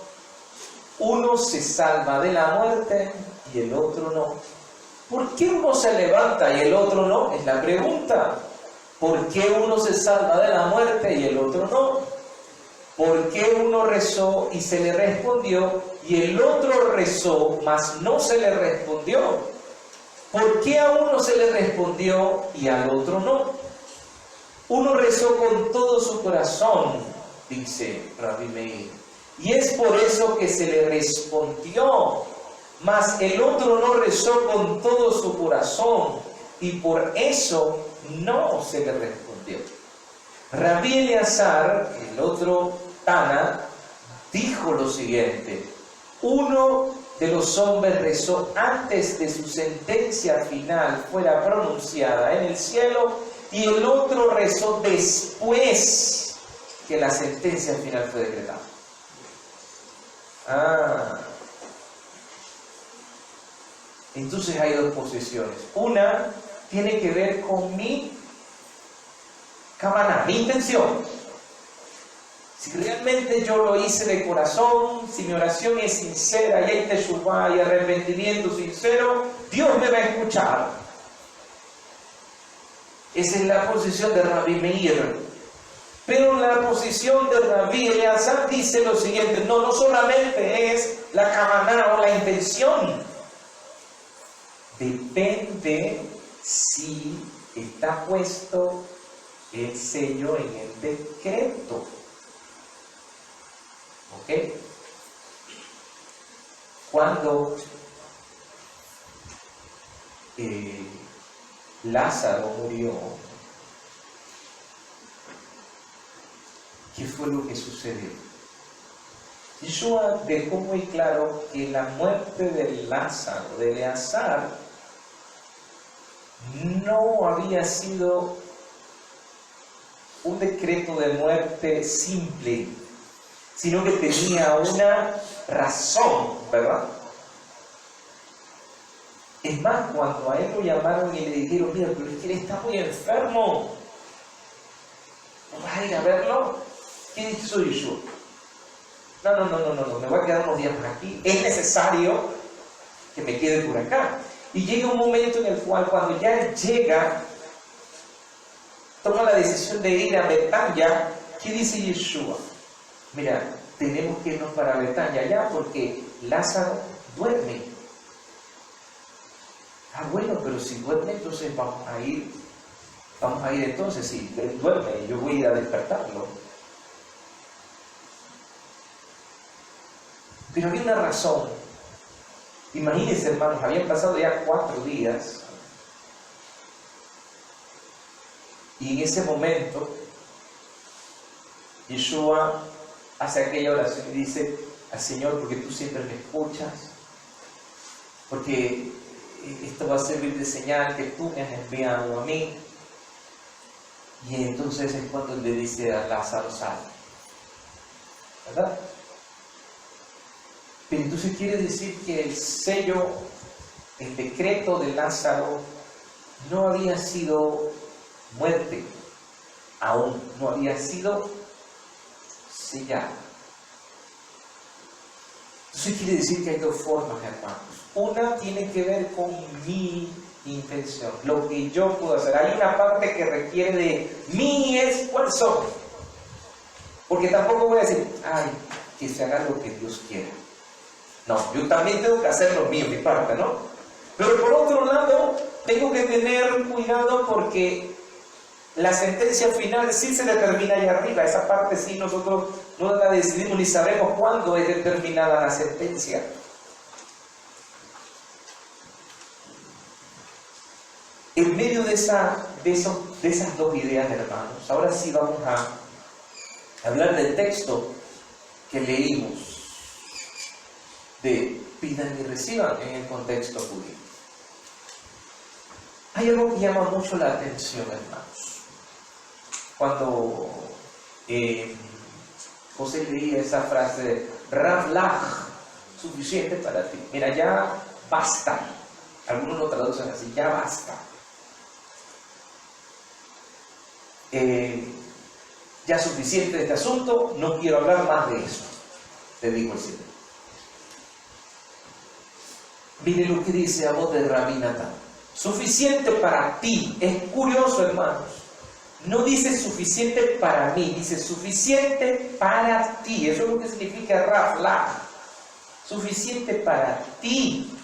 Uno se salva de la muerte y el otro no. ¿Por qué uno se levanta y el otro no? Es la pregunta. ¿Por qué uno se salva de la muerte y el otro no? ¿Por qué uno rezó y se le respondió y el otro rezó, mas no se le respondió? ¿Por qué a uno se le respondió y al otro no? Uno rezó con todo su corazón, dice Rabí Meir, y es por eso que se le respondió, mas el otro no rezó con todo su corazón y por eso no se le respondió. Rabí Eleazar, el otro Tana, dijo lo siguiente: uno de los hombres rezó antes de su sentencia final fuera pronunciada en el cielo y el otro rezó después que la sentencia final fue decretada. Entonces hay dos posiciones. Una tiene que ver con mi kavaná, mi intención. Si realmente yo lo hice de corazón, si mi oración es sincera y hay teshuvá y arrepentimiento sincero, Dios me va a escuchar. Esa es la posición de Rabí Meir. Pero la posición de Rabí Eleazar dice lo siguiente: no solamente es la kavaná o la intención. Depende si está puesto el sello en el decreto. ¿Ok? Cuando Lázaro murió, ¿qué fue lo que sucedió? Yeshua dejó muy claro que la muerte de Lázaro, de Eleazar, no había sido un decreto de muerte simple, sino que tenía una razón, ¿verdad? Es más, cuando a él lo llamaron y le dijeron: mira, pero es que él está muy enfermo, ¿no vas a ir a verlo? ¿Qué dijo Yeshua? No, me voy a quedar unos días por aquí, es necesario que me quede por acá. Y llega un momento en el cual, cuando ya él llega, toma la decisión de ir a Betania. ¿Qué dice Yeshua? Mira, tenemos que irnos para Betania ya porque Lázaro duerme. Bueno, pero si duerme, entonces vamos a ir entonces, si él duerme, yo voy a ir a despertarlo. Pero había una razón. Imagínense, hermanos, habían pasado ya 4 días y en ese momento Yeshua hace aquella oración y dice: al Señor, porque tú siempre me escuchas, porque esto va a servir de señal que tú me has enviado a mí. Y entonces es cuando le dice a Lázaro: sal, ¿verdad? Pero entonces quiere decir que el sello, el decreto de Lázaro no había sido muerte, aún no había sido sellado. Entonces quiere decir que hay dos formas, hermanos. Una tiene que ver con mi intención, lo que yo puedo hacer. Hay una parte que requiere de mi esfuerzo, porque tampoco voy a decir: ay, que se haga lo que Dios quiera. No, yo también tengo que hacer lo mío, mi parte, ¿no? Pero por otro lado, tengo que tener cuidado porque la sentencia final sí se determina ahí arriba. Esa parte sí nosotros no la decidimos ni sabemos cuándo es determinada la sentencia. En medio de esas dos ideas, hermanos, ahora sí vamos hablar del texto que leímos de pidan y reciban en el contexto judío. Hay algo que llama mucho la atención, hermanos. Cuando José leía esa frase de Rav lach, suficiente para ti. Mira, ya basta. Algunos lo traducen así, ya basta. Ya suficiente de este asunto, no quiero hablar más de eso, te dijo el Señor. Mire lo que dice a voz de Rabí Natán. Suficiente para ti. Es curioso, hermanos. No dice suficiente para mí, dice suficiente para ti. Eso es lo que significa Rav lach. Suficiente para ti.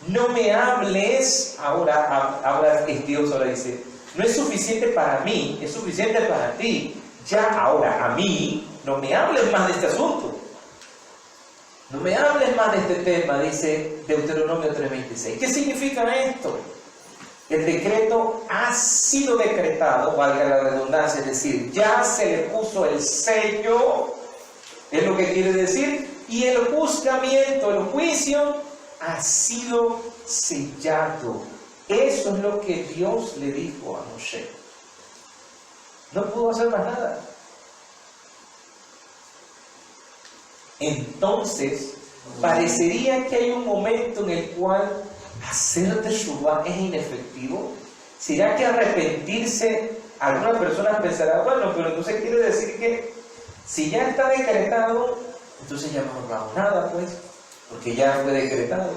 No me hables, ahora es Dios, ahora dice, no es suficiente para mí, es suficiente para ti. Ya ahora a mí, no me hables más de este asunto. No me hables más de este tema, dice Deuteronomio 3:26. ¿Qué significa esto? El decreto ha sido decretado, valga la redundancia, es decir, ya se le puso el sello, es lo que quiere decir, y el juzgamiento, el juicio, ha sido sellado. Eso es lo que Dios le dijo a Moshe. No pudo hacer más nada. Entonces, parecería que hay un momento en el cual hacer teshuvá es inefectivo. ¿Será que arrepentirse, alguna persona pensará, bueno, pero entonces quiere decir que si ya está decretado, entonces ya no hagamos nada, pues, porque ya fue decretado?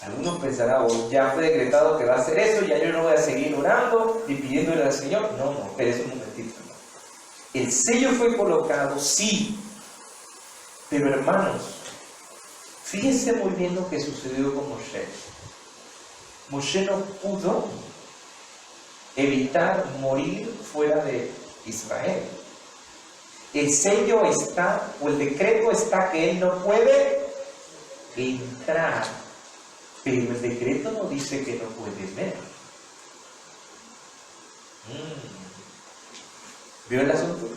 Algunos pensarán, ya fue decretado que va a hacer eso, ya yo no voy a seguir orando y pidiéndole al Señor. No, espérese un momentito. El sello fue colocado, sí, pero hermanos, fíjense muy bien lo que sucedió con Moshe. Moshe no pudo evitar morir fuera de Israel. El sello está, o el decreto está que él no puede entrar, pero el decreto no dice que no puede ver. ¿Vio el asunto?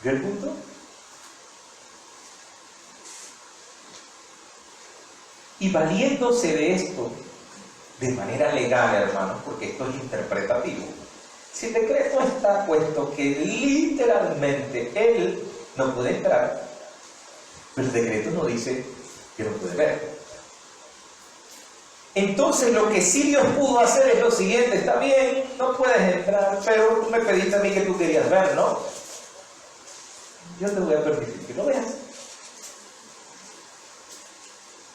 ¿Vio el punto? Y valiéndose de esto de manera legal, hermanos, porque esto es interpretativo, si el decreto está puesto que literalmente él no puede entrar, pero el decreto no dice que no puede ver. Entonces lo que sí Dios pudo hacer es lo siguiente: está bien, no puedes entrar, pero tú me pediste a mí que tú querías ver, ¿no? Yo te voy a permitir que lo veas.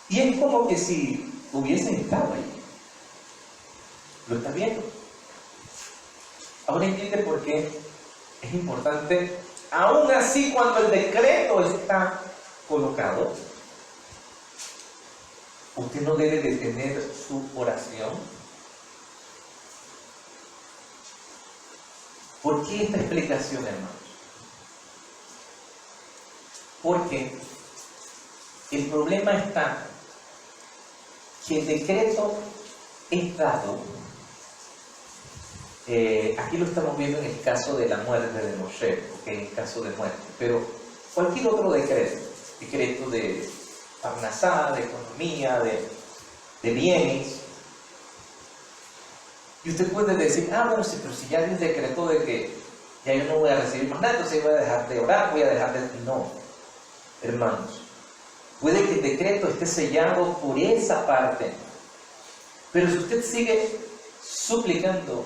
Y es como que si hubiesen estado ahí. Lo está viendo. Ahora entiende por qué es importante, aún así cuando el decreto está colocado, usted no debe detener su oración. ¿Por qué esta explicación, hermanos? Porque el problema está que el decreto es dado. Aquí lo estamos viendo en el caso de la muerte de Moshe, porque en el caso de muerte, pero cualquier otro decreto de parnasá, de economía, de bienes, y usted puede decir, bueno, sí, pero si ya Dios decretó de que ya yo no voy a recibir más nada, entonces voy a dejar de orar, voy a dejar de... No, hermanos, puede que el decreto esté sellado por esa parte, pero si usted sigue suplicando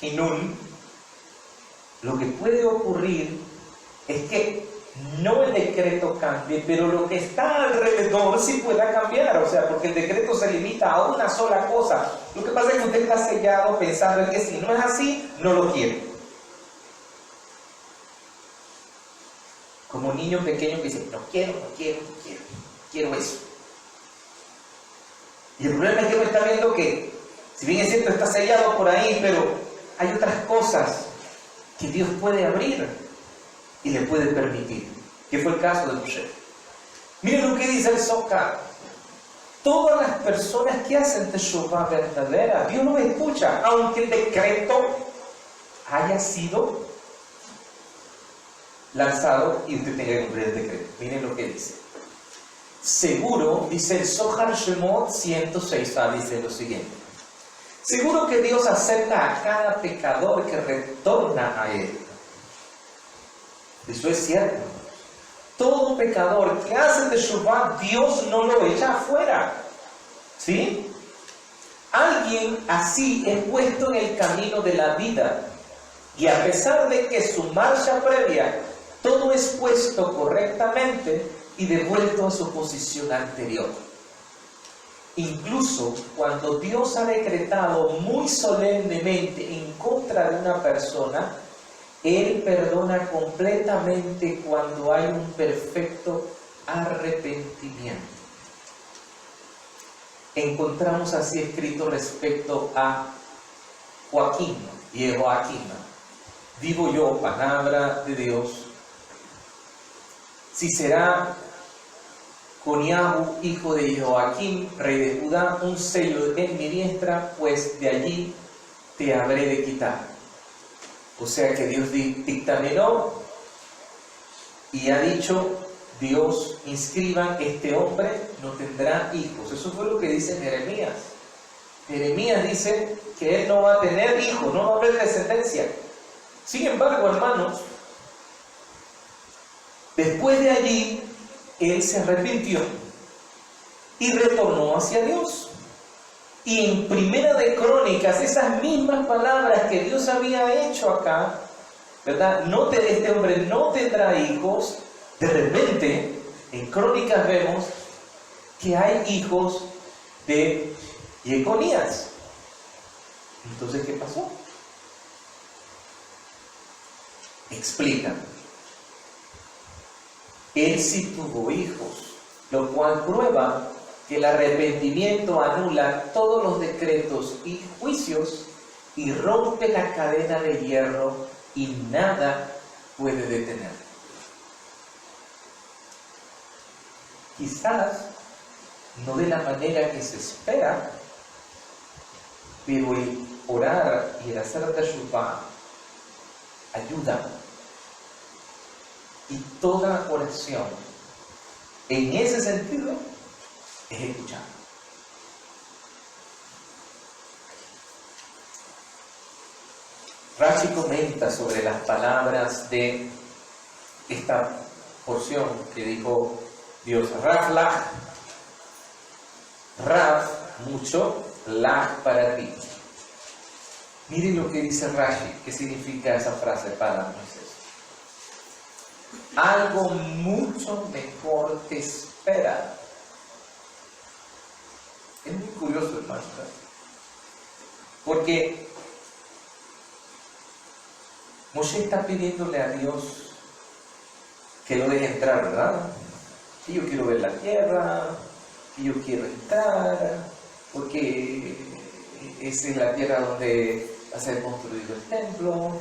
Hinun, lo que puede ocurrir es que no el decreto cambie, pero lo que está alrededor sí pueda cambiar, o sea, porque el decreto se limita a una sola cosa. Lo que pasa es que usted está sellado pensando en que si no es así, no lo quiere. Como un niño pequeño que dice, no quiero eso. Y el problema es que uno está viendo que, si bien es cierto, está sellado por ahí, pero hay otras cosas que Dios puede abrir y le puede permitir, que fue el caso de Moshe. Miren lo que dice el Zohar: todas las personas que hacen teshuvá verdadera, Dios los escucha, aunque el decreto haya sido lanzado y usted tenga que cumplir el decreto. Miren lo que dice. Seguro, dice el Zohar Shemot 106a, dice lo siguiente. Seguro que Dios acepta a cada pecador que retorna a Él. Eso es cierto. Todo pecador que hace teshuvá, Dios no lo echa afuera. ¿Sí? Alguien así es puesto en el camino de la vida. Y a pesar de que su marcha previa, todo es puesto correctamente y devuelto a su posición anterior. Incluso cuando Dios ha decretado muy solemnemente en contra de una persona, Él perdona completamente cuando hay un perfecto arrepentimiento. Encontramos así escrito respecto a Joaquín y Jehoaquín. Digo yo, palabra de Dios, si será Coniahu, hijo de Jehoaquín, rey de Judá, un sello en mi diestra, pues de allí te habré de quitar. O sea que Dios dictaminó y ha dicho, Dios, inscriban, este hombre no tendrá hijos. Eso fue lo que dice Jeremías. Jeremías dice que él no va a tener hijos, no va a haber descendencia. Sin embargo, hermanos, después de allí, él se arrepintió y retornó hacia Dios. Y en Primera de Crónicas, esas mismas palabras que Dios había hecho acá, ¿verdad? Este hombre no tendrá hijos. De repente, en Crónicas vemos que hay hijos de Jeconías. Entonces, ¿qué pasó? Explica. Él sí tuvo hijos, lo cual prueba que el arrepentimiento anula todos los decretos y juicios y rompe la cadena de hierro y nada puede detenerlo. Quizás no de la manera que se espera, pero el orar y el hacer teshuvá ayuda. Y toda oración, en ese sentido, es escuchar. Rashi comenta sobre las palabras de esta porción que dijo Dios, Rav lach, Rav, mucho, lach para ti. Miren lo que dice Rashi, qué significa esa frase para Moisés. Algo mucho mejor te espera. Es muy curioso, hermano, ¿verdad? Porque Moshe está pidiéndole a Dios que lo deje entrar, ¿verdad? Que yo quiero ver la tierra, que yo quiero entrar, porque esa es la tierra donde va a ser construido el templo,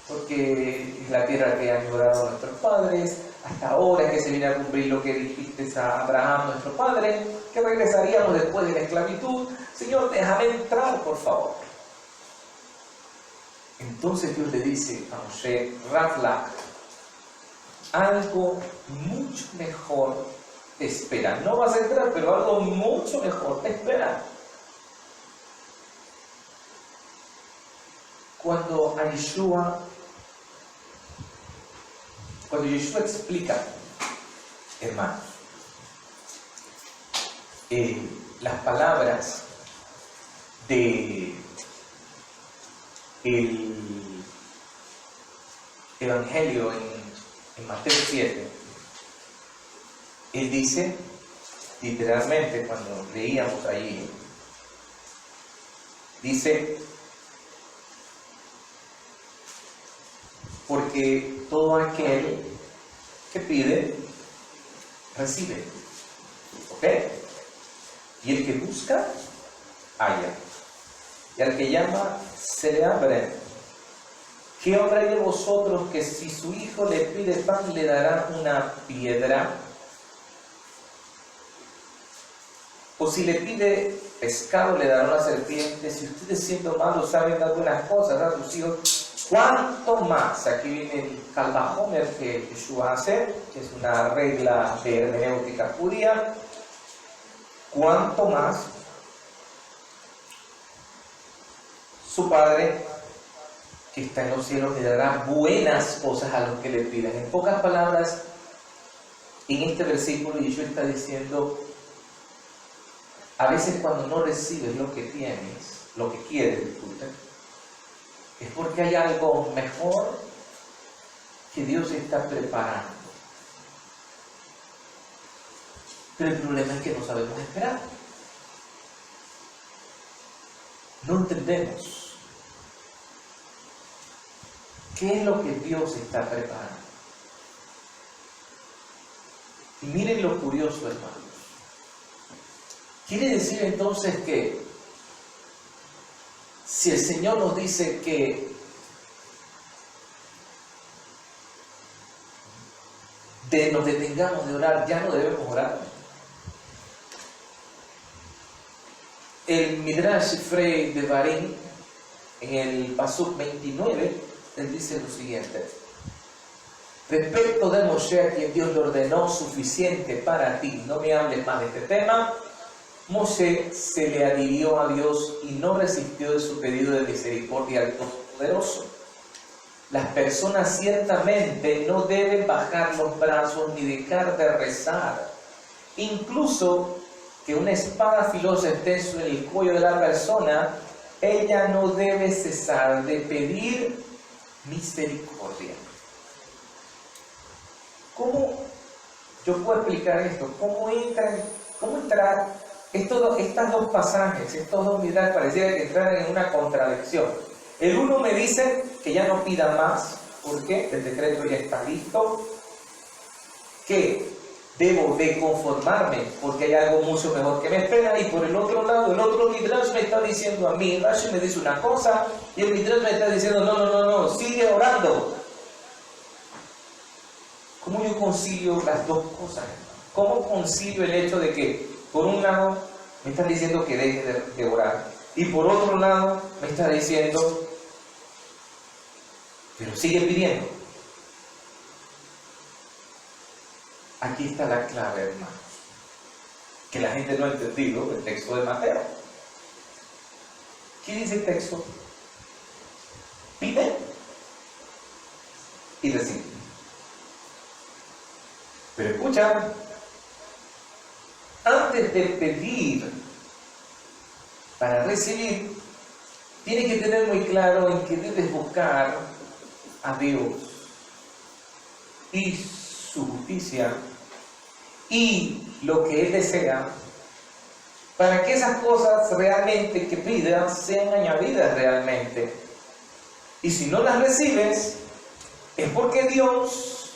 porque es la tierra que han llorado nuestros padres. Hasta ahora es que se viene a cumplir lo que dijiste a Abraham, nuestro padre, que regresaríamos después de la esclavitud. Señor, déjame entrar, por favor. Entonces Dios le dice a Moshe, Rav lach, algo mucho mejor te espera. No vas a entrar, pero algo mucho mejor te espera. Cuando Yeshua explica, hermanos, las palabras de el Evangelio en Mateo 7, él dice, literalmente, cuando leíamos allí, dice, porque todo aquel que pide, recibe. ¿Ok? Y el que busca, halla. Y al que llama, se le abre. ¿Qué hombre hay de vosotros que si su hijo le pide pan, le dará una piedra? O si le pide pescado, le dará una serpiente. Si ustedes siendo malos saben dar buenas cosas a sus hijos, ¿Cuánto más? Aquí viene el Kalvahomer que Yeshua hace, que es una regla de hermenéutica judía. ¿Cuánto más su Padre que está en los cielos le dará buenas cosas a los que le pidan? En pocas palabras, en este versículo Yeshua está diciendo, a veces cuando no recibes lo que tienes, lo que quieres, disculpe, es porque hay algo mejor que Dios está preparando. Pero el problema es que no sabemos esperar. No entendemos qué es lo que Dios está preparando. Y miren lo curioso, hermanos. Quiere decir entonces que si el Señor nos dice que nos detengamos de orar, ya no debemos orar. El Midrash Frey de Barín, en el Pasuk 29, él dice lo siguiente: respecto de Moshe, a quien Dios le ordenó suficiente para ti, no me hables más de este tema. Moshe se le adhirió a Dios y no resistió de su pedido de misericordia al Todopoderoso. Las personas ciertamente no deben bajar los brazos ni dejar de rezar. Incluso que una espada filosa esté en el cuello de la persona, ella no debe cesar de pedir misericordia. ¿Cómo yo puedo explicar esto? ¿Cómo entrar estas dos pasajes, estos dos midrash pareciera que entraran en una contradicción? El uno me dice que ya no pida más, porque el decreto ya está listo, que debo de conformarme porque hay algo mucho mejor que me espera, y por el otro lado, el otro midrash me está diciendo a mí, Rashi me dice una cosa, y el midrash me está diciendo, no, sigue orando. ¿Cómo yo concilio las dos cosas? ¿Cómo concilio el hecho de que, por un lado, me están diciendo que deje de orar, y por otro lado, me está diciendo, pero sigue pidiendo? Aquí está la clave, hermanos, que la gente no ha entendido el texto de Mateo. ¿Qué dice el texto? Pide y recibe. Pero escucha, antes de pedir para recibir, tienes que tener muy claro en que debes buscar a Dios y su justicia y lo que Él desea, para que esas cosas realmente que pidas sean añadidas realmente. Y si no las recibes, es porque Dios,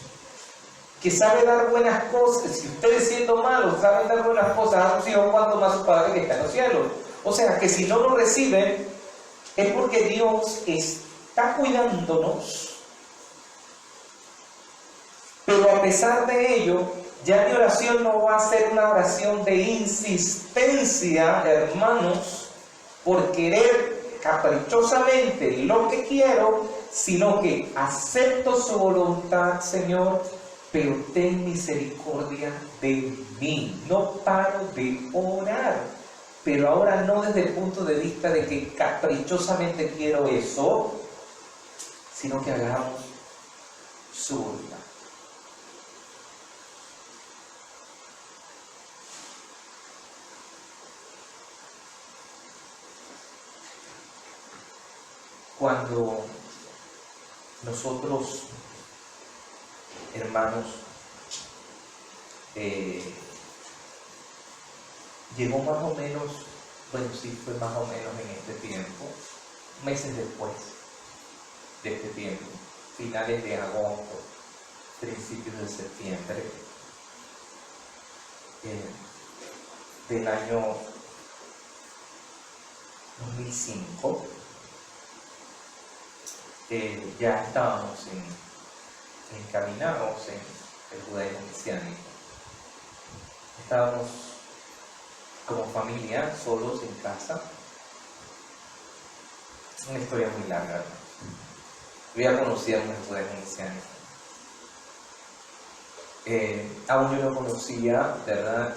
que sabe dar buenas cosas, si ustedes siendo malos saben dar buenas cosas a sus hijos, ¿cuánto más su Padre que está en los cielos? O sea que si no lo reciben, es porque Dios está cuidándonos. Pero a pesar de ello, ya mi oración no va a ser una oración de insistencia, hermanos, por querer caprichosamente lo que quiero, sino que acepto su voluntad, Señor, pero ten misericordia de mí. No paro de orar, pero ahora no desde el punto de vista de que caprichosamente quiero eso, sino que hagamos su voluntad. Cuando nosotros, hermanos, llegó más o menos, bueno, sí, fue más o menos en este tiempo, meses después de este tiempo, finales de agosto, principios de septiembre del año 2005, ya estábamos encaminados en el judaísmo mesiánico. Estábamos como familia, solos en casa. Una historia muy larga, Yo ya conocía a mis buenos ancianos. Aún yo no conocía, ¿verdad?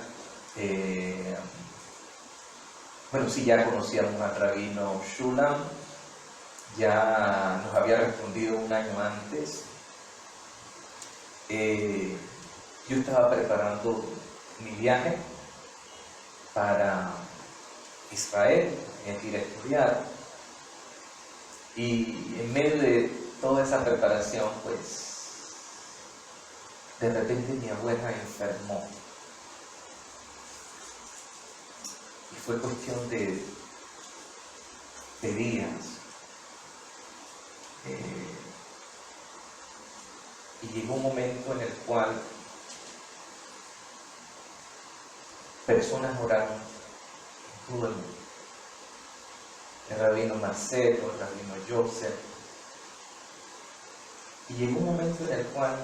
Bueno, sí, ya conocíamos al rabino Shulam, ya nos había respondido un año antes. Yo estaba preparando mi viaje para Israel, ir a estudiar, y en medio de toda esa preparación, pues, de repente mi abuela enfermó. Y fue cuestión de días. Y llegó un momento en el cual personas oraron en todo el mundo. El rabino Marcelo, el rabino Joseph. Y llegó un momento en el cual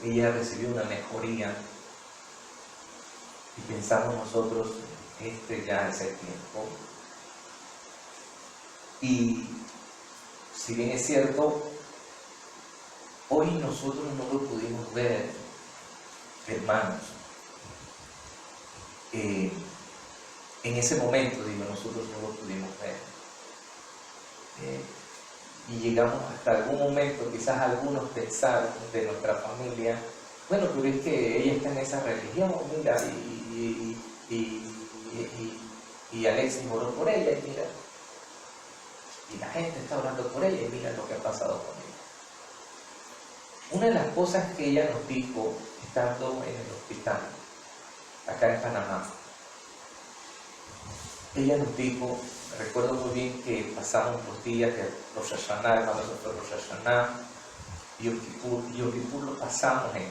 ella recibió una mejoría y pensamos nosotros, ya es el tiempo. Y si bien es cierto, hoy nosotros no lo pudimos ver, hermanos. En ese momento, digo, nosotros no lo pudimos ver. Y llegamos hasta algún momento, quizás algunos pensaron de nuestra familia, bueno, pero es que ella está en esa religión, mira, y Alexis oró por ella, y mira, y la gente está orando por ella, y mira lo que ha pasado con ella. Una de las cosas que ella nos dijo, estando en el hospital, acá en Panamá, ella nos dijo, recuerdo muy bien que pasamos los días de Rosh Hashanah, cuando se fue Rosh Hashanah, y Yom Kippur lo pasamos en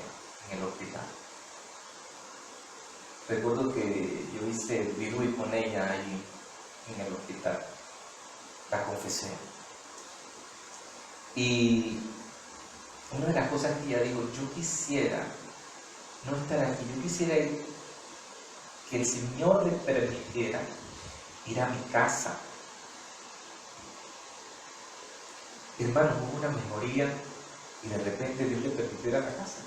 el hospital. Recuerdo que yo hice el vidui con ella ahí en el hospital, la confesé. Y una de las cosas que ella dijo, yo quisiera no estar aquí, yo quisiera que el Señor le permitiera ir a mi casa. Hermano, hubo una mejoría y de repente Dios le permitió ir a la casa.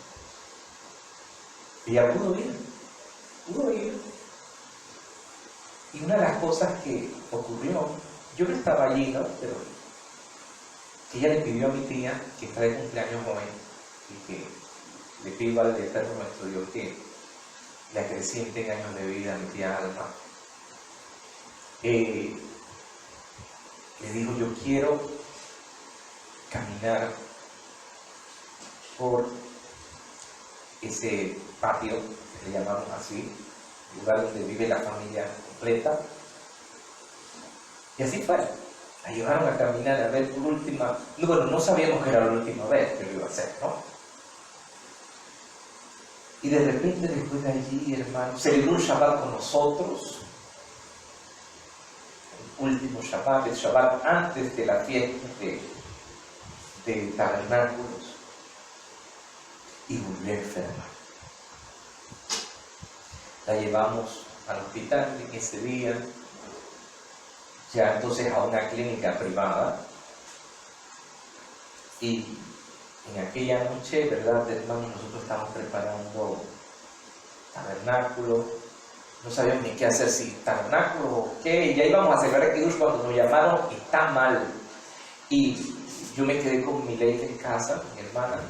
Ella pudo ir. Y una de las cosas que ocurrió, yo no estaba allí, ¿no? Pero ella le pidió a mi tía, que está de cumpleaños hoy, y que le pido al Eterno nuestro Dios que le acreciente en años de vida a mi tía Alma. Le digo, yo quiero caminar por ese patio, que le llamamos así, lugar donde vive la familia completa. Y así fue. La llevaron a caminar a ver por última. Bueno, no sabíamos que era la última vez que lo iba a hacer, ¿no? Y de repente, después de allí, hermano, celebró un Shabbat con nosotros. El último Shabbat, el Shabbat antes de la fiesta de tabernáculos. Y volvió enferma. La llevamos al hospital en ese día, ya entonces a una clínica privada. Y en aquella noche, ¿verdad, hermanos? Nosotros estábamos preparando tabernáculo. No sabíamos ni qué hacer, si tabernáculo o qué. Ya íbamos a celebrar Kiddush cuando nos llamaron, está mal. Y yo me quedé con mi Leite en casa, mi hermana,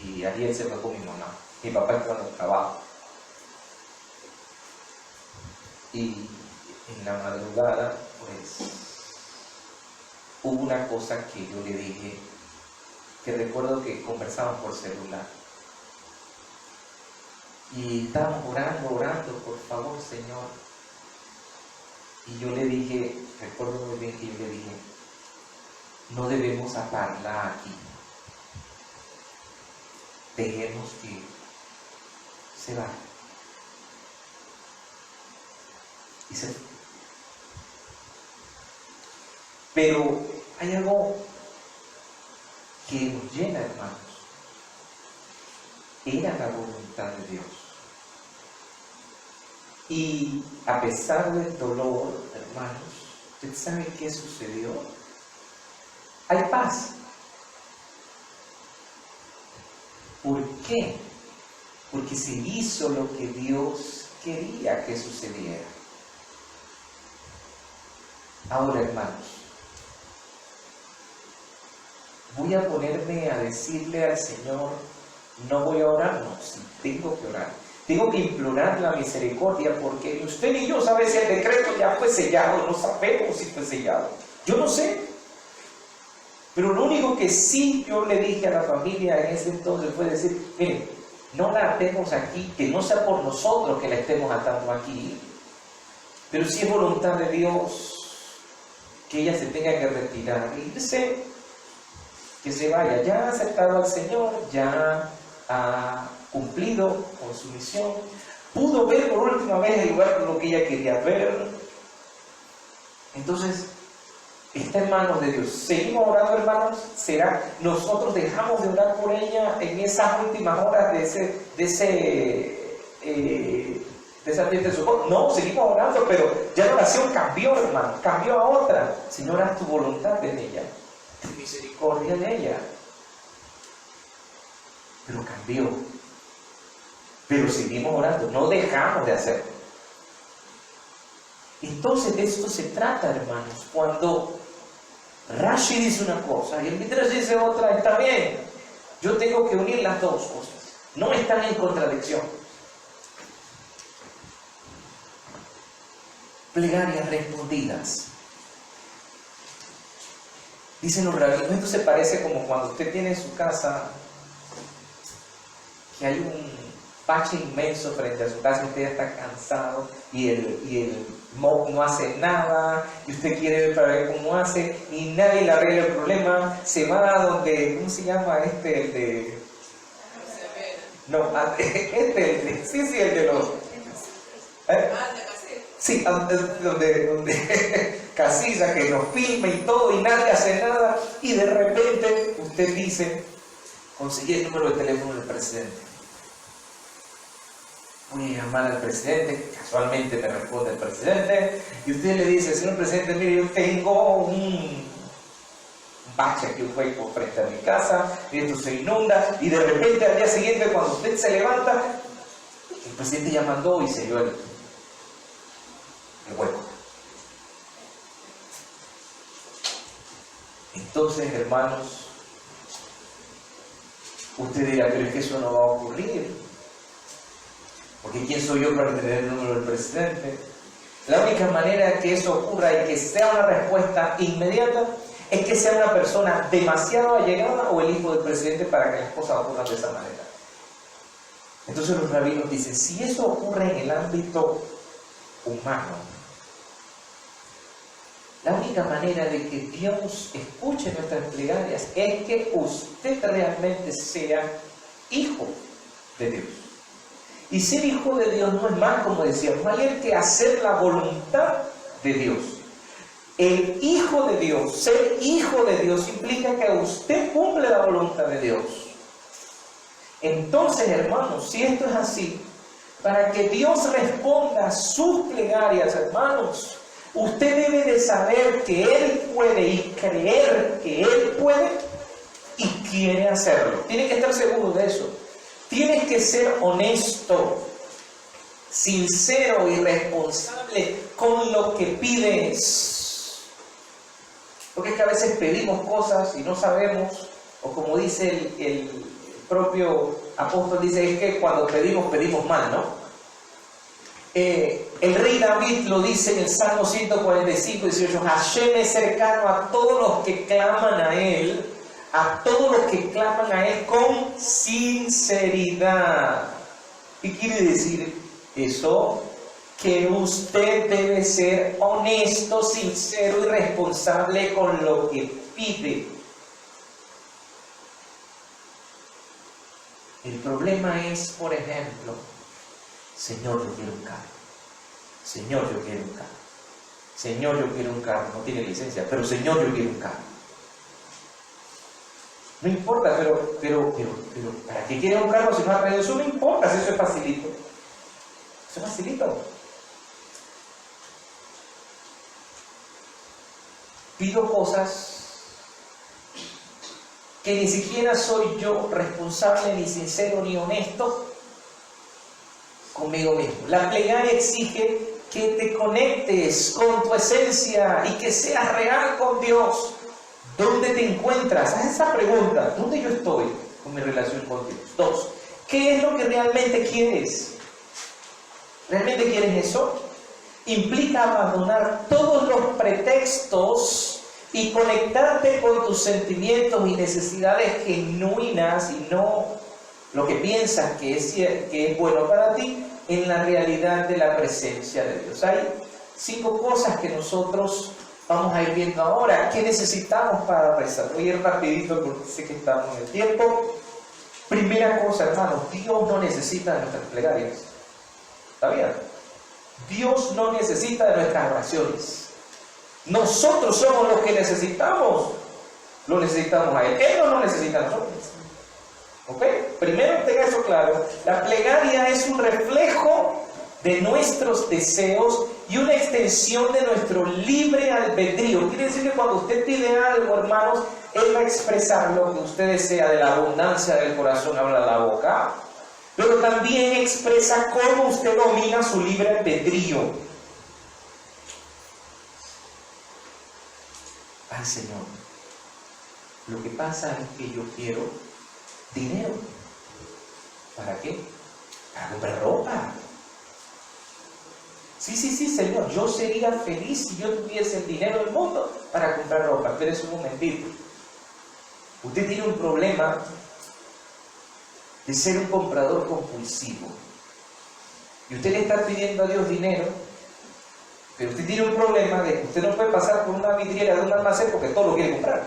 y Ariel se fue con mi mamá. Mi papá estaba en el trabajo. Y en la madrugada, pues, hubo una cosa que yo le dije, que recuerdo que conversamos por celular. Y estábamos orando, por favor, Señor. Y yo le dije, recuerdo muy bien que yo le dije, no debemos atarla aquí. Dejemos que se vaya. Y se fue. Pero hay algo que nos llena, hermanos. Era la voluntad de Dios. Y a pesar del dolor, hermanos, ¿Usted sabe qué sucedió? Hay paz. ¿Por qué? Porque se hizo lo que Dios quería que sucediera. Ahora, hermanos, voy a ponerme a decirle al Señor, no voy a orar, no, sí, tengo que orar. Tengo que implorar la misericordia porque usted ni yo sabe si el decreto ya fue sellado, no sabemos si fue sellado. Yo no sé. Pero lo único que sí yo le dije a la familia en ese entonces fue decir, miren, no la atemos aquí, que no sea por nosotros que la estemos atando aquí, pero si es voluntad de Dios que ella se tenga que retirar, irse, que se vaya, ya ha aceptado al Señor, ya ha cumplido con su misión, pudo ver por última vez el lugar con lo que ella quería ver. Entonces, está en manos de Dios. ¿Seguimos orando, hermanos? ¿Será? ¿Nosotros dejamos de orar por ella en esas últimas horas de esa fiesta de socorro? No, seguimos orando, pero ya la oración cambió, hermano, cambió a otra. Señor, haz tu voluntad en ella, tu misericordia en ella. Pero cambió. Pero seguimos orando, no dejamos de hacerlo. Entonces de esto se trata, hermanos. Cuando Rashi dice una cosa y el Midrash dice otra, está bien. Yo tengo que unir las dos cosas. No están en contradicción. Plegarias respondidas. Dicen los rabinos, esto se parece como cuando usted tiene en su casa que hay un bache inmenso frente a su casa, usted ya está cansado y el MOC no hace nada y usted quiere ver para ver cómo hace y nadie le arregla el problema, se va a donde, ¿cómo se llama este? El de... No, sí, el de los... Sí, donde Casilla que nos filma y todo y nadie hace nada y de repente usted dice, conseguí el número de teléfono del presidente. Voy a llamar al presidente, casualmente me responde el presidente, y usted le dice, señor presidente, mire, yo tengo un bache aquí, un hueco frente a mi casa, y esto se inunda, y de repente al día siguiente, cuando usted se levanta, el presidente ya mandó y selló el hueco. Entonces, hermanos, usted dirá, pero es que eso no va a ocurrir. Porque ¿quién soy yo para tener el número del presidente? La única manera que eso ocurra y que sea una respuesta inmediata es que sea una persona demasiado allegada o el hijo del presidente para que las cosas ocurran de esa manera. Entonces los rabinos dicen, si eso ocurre en el ámbito humano, la única manera de que Dios escuche nuestras plegarias es que usted realmente sea hijo de Dios. Y ser hijo de Dios no es más, como decíamos ayer, que hacer la voluntad de Dios. El hijo de Dios, ser hijo de Dios implica que usted cumple la voluntad de Dios. Entonces, hermanos, si esto es así, para que Dios responda a sus plegarias, hermanos, usted debe de saber que Él puede y creer que Él puede y quiere hacerlo. Tiene que estar seguro de eso. Tienes que ser honesto, sincero y responsable con lo que pides. Porque es que a veces pedimos cosas y no sabemos, o como dice el propio apóstol, dice, es que cuando pedimos mal, ¿no? El rey David lo dice en el Salmo 145, 18, Hashem es cercano a todos los que claman a Él, con sinceridad. ¿Qué quiere decir eso? Que usted debe ser honesto, sincero y responsable con lo que pide. El problema es, por ejemplo, Señor, yo quiero un carro. Señor, yo quiero un carro. Señor, yo quiero un carro. No tiene licencia, pero Señor, yo quiero un carro. No importa, pero ¿para qué quiere un carro si no ha traído? Eso no importa, si eso es facilito. Eso es facilito. pido cosas que ni siquiera soy yo responsable, ni sincero, ni honesto conmigo mismo. La plegaria exige que te conectes con tu esencia y que seas real con Dios. ¿Dónde te encuentras? Haz esa pregunta. ¿Dónde yo estoy con mi relación con Dios? 2. ¿Qué es lo que realmente quieres? ¿Realmente quieres eso? Implica abandonar todos los pretextos y conectarte con tus sentimientos y necesidades genuinas y no lo que piensas que es bueno para ti en la realidad de la presencia de Dios. Hay 5 cosas que nosotros vamos a ir viendo ahora. ¿Qué necesitamos para rezar? Voy a ir rapidito porque sé que estamos en el tiempo. Primera cosa, hermanos, Dios no necesita de nuestras plegarias. ¿Está bien? Dios no necesita de nuestras oraciones. Nosotros somos los que necesitamos. Lo necesitamos a Él. Él no nos necesita a nosotros. ¿Ok? Primero tenga eso claro. La plegaria es un reflejo de nuestros deseos y una extensión de nuestro libre albedrío. Quiere decir que cuando usted pide algo, hermanos, Él va a expresar lo que usted desea. De la abundancia del corazón habla la boca. Pero también expresa cómo usted domina su libre albedrío. Ay, Señor, lo que pasa es que yo quiero dinero. ¿Para qué? Para comprar ropa. Sí, Señor, yo sería feliz si yo tuviese el dinero del mundo para comprar ropa. Espérese un momentito. Usted tiene un problema de ser un comprador compulsivo. Y usted le está pidiendo a Dios dinero, pero usted tiene un problema de que usted no puede pasar por una vidriera de un almacén porque todo lo quiere comprar.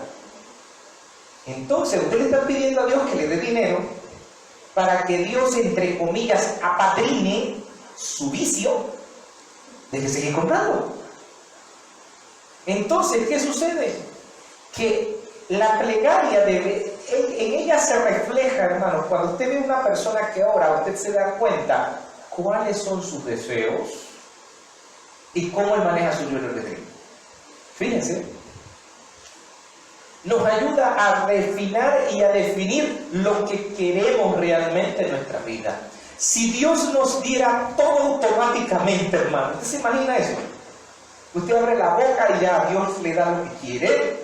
Entonces usted le está pidiendo a Dios que le dé dinero para que Dios, entre comillas, apadrine su vicio de que seguir comprando. Entonces, ¿qué sucede? Que la plegaria en ella se refleja, hermanos. Cuando usted ve a una persona que ora, usted se da cuenta cuáles son sus deseos y cómo Él maneja su libre albedrío. Fíjense, nos ayuda a refinar y a definir lo que queremos realmente en nuestra vida. Si Dios nos diera todo automáticamente, hermano, ¿usted se imagina eso? Usted abre la boca y ya Dios le da lo que quiere.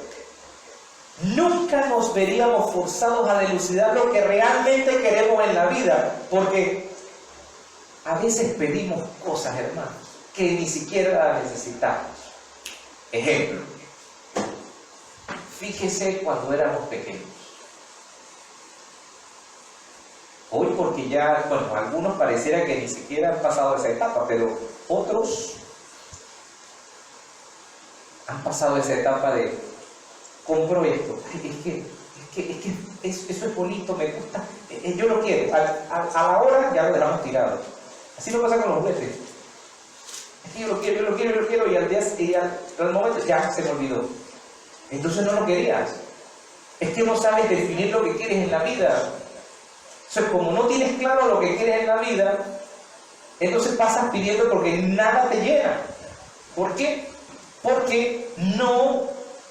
Nunca nos veríamos forzados a dilucidar lo que realmente queremos en la vida, porque a veces pedimos cosas, hermanos, que ni siquiera las necesitamos. Ejemplo, fíjese cuando éramos pequeños. Hoy porque ya, bueno, algunos pareciera que ni siquiera han pasado esa etapa, pero otros han pasado esa etapa de compro esto, eso es bonito, me gusta, yo lo quiero, a la hora ya lo dejamos tirado. Así no pasa con los juguetes. Es que yo lo quiero, y al momento ya se me olvidó. Entonces no lo querías. Es que no sabes definir lo que quieres en la vida. O sea, como no tienes claro lo que quieres en la vida, entonces pasas pidiendo porque nada te llena. ¿Por qué? Porque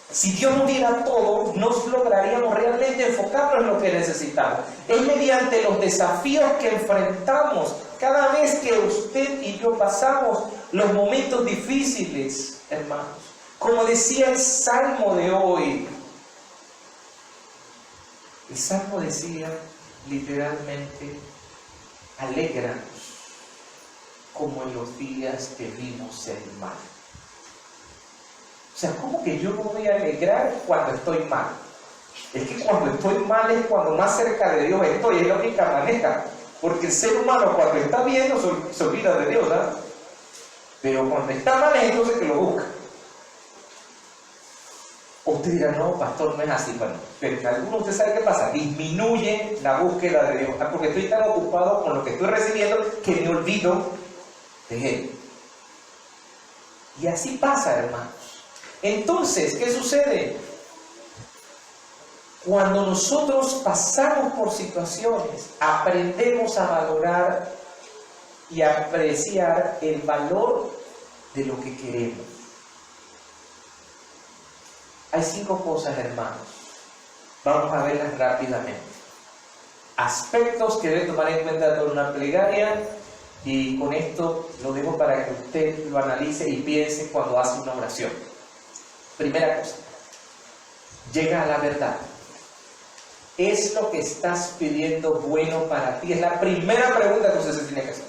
si Dios nos diera todo, no lograríamos realmente enfocarnos en lo que necesitamos. Es mediante los desafíos que enfrentamos cada vez que usted y yo pasamos los momentos difíciles, hermanos. Como decía el Salmo de hoy, el Salmo decía literalmente: alégranos como en los días que vimos el mal. O sea, ¿cómo que yo me voy a alegrar cuando estoy mal? Es que cuando estoy mal es cuando más cerca de Dios estoy, es la única manera. Porque el ser humano cuando está bien no se olvida de Dios, ¿verdad? Pero cuando está mal es entonces que lo busca. Usted dirá, no, pastor, no es así. Bueno, pero algunos de ustedes saben qué pasa, disminuye la búsqueda de Dios, porque estoy tan ocupado con lo que estoy recibiendo que me olvido de Él. Y así pasa, hermanos. Entonces, ¿qué sucede? Cuando nosotros pasamos por situaciones, aprendemos a valorar y a apreciar el valor de lo que queremos. Hay 5 cosas, hermanos. Vamos a verlas rápidamente. Aspectos que debe tomar en cuenta toda una plegaria, y con esto lo dejo para que usted lo analice y piense cuando hace una oración. Primera cosa, llega a la verdad. ¿Es lo que estás pidiendo bueno para ti? Es la primera pregunta que usted se tiene que hacer.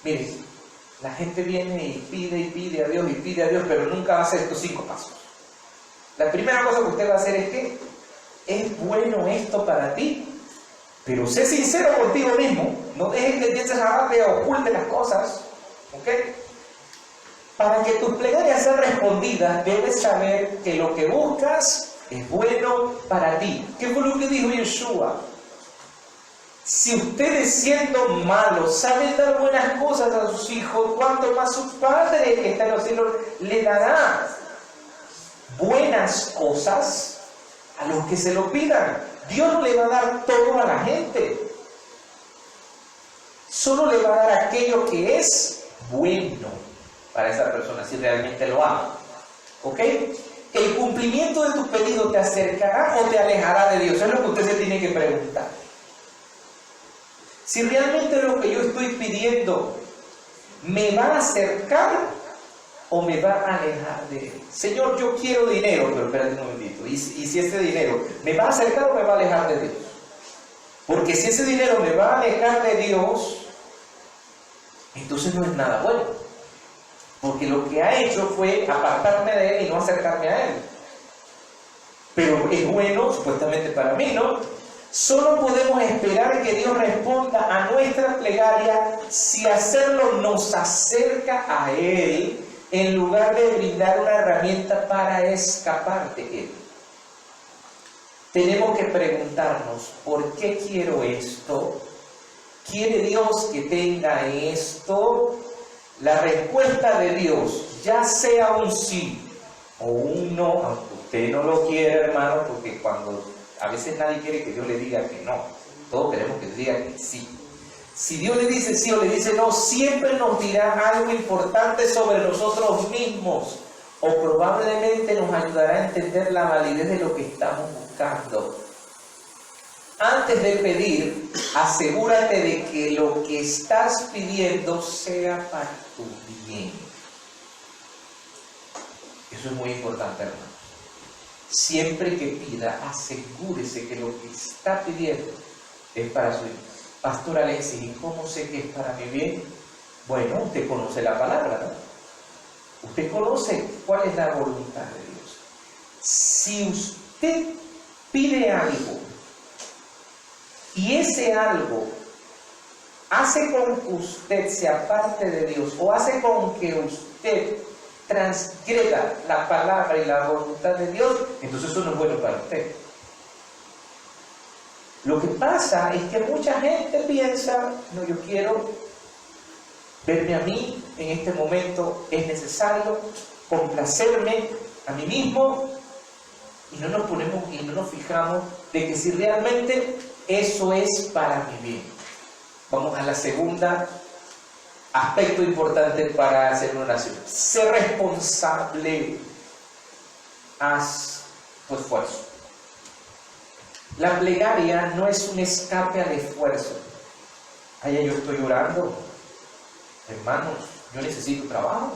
Mire, la gente viene y pide a Dios, pero nunca va a hacer estos 5 pasos. La primera cosa que usted va a hacer es que es bueno esto para ti, pero sé sincero contigo mismo. No dejes que pienses a te oculte las cosas, ¿ok? Para que tus plegarias sean respondidas, debes saber que lo que buscas es bueno para ti. ¿Qué fue lo que dijo Yeshua? Si ustedes, siendo malos, saben dar buenas cosas a sus hijos, ¿cuánto más su Padre que está en los cielos le dará buenas cosas a los que se lo pidan? Dios no le va a dar todo a la gente. Solo le va a dar aquello que es bueno para esa persona, si realmente lo ama. ¿Ok? ¿El cumplimiento de tu pedido te acercará o te alejará de Dios? Eso es lo que usted se tiene que preguntar. Si realmente lo que yo estoy pidiendo me va a acercar o me va a alejar de Él. Señor, yo quiero dinero, pero espérate un momentito. ¿Y si ese dinero me va a acercar o me va a alejar de Dios? Porque si ese dinero me va a alejar de Dios, entonces no es nada bueno. Porque lo que ha hecho fue apartarme de Él y no acercarme a Él. Pero es bueno, supuestamente para mí, ¿no? Solo podemos esperar que Dios responda a nuestra plegaria si hacerlo nos acerca a Él, en lugar de brindar una herramienta para escapar de Él. Tenemos que preguntarnos, ¿por qué quiero esto? ¿Quiere Dios que tenga esto? La respuesta de Dios, ya sea un sí o un no, aunque usted no lo quiera, hermano, porque a veces nadie quiere que Dios le diga que no. Todos queremos que diga que sí. Si Dios le dice sí o le dice no, siempre nos dirá algo importante sobre nosotros mismos, o probablemente nos ayudará a entender la validez de lo que estamos buscando. Antes de pedir, asegúrate de que lo que estás pidiendo sea para tu bien. Eso es muy importante, hermano. Siempre que pida, asegúrese que lo que está pidiendo es para su bien. Pastor Alexis, ¿y cómo sé que es para mi bien? Bueno, usted conoce la palabra, ¿no? Usted conoce cuál es la voluntad de Dios. Si usted pide algo y ese algo hace con que usted se aparte de Dios o hace con que usted transgreda la palabra y la voluntad de Dios, entonces eso no es bueno para usted. Lo que pasa es que mucha gente piensa, no, yo quiero verme a mí en este momento, es necesario complacerme a mí mismo, y no nos ponemos y no nos fijamos de que si realmente eso es para mi bien. Vamos a la segunda aspecto importante para hacer una oración. Sé responsable. Haz tu esfuerzo. La plegaria no es un escape al esfuerzo. Ay, yo estoy orando. Hermanos, yo necesito trabajo.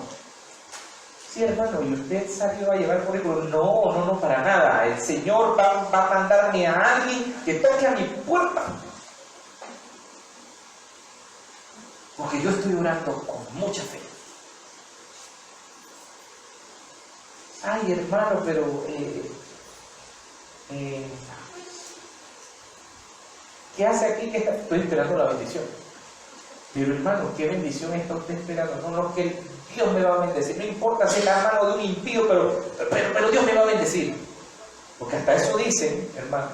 Sí, hermano, ¿y usted salió a llevar currículum? No, para nada. El Señor va a mandarme a alguien que toque a mi puerta. Porque yo estoy orando con mucha fe. Ay, hermano, pero ¿qué hace aquí? Que estoy esperando la bendición. Pero hermano, ¿qué bendición está usted esperando? No, que Dios me va a bendecir. No importa si es la mano de un impío, pero Dios me va a bendecir. Porque hasta eso dicen, hermanos.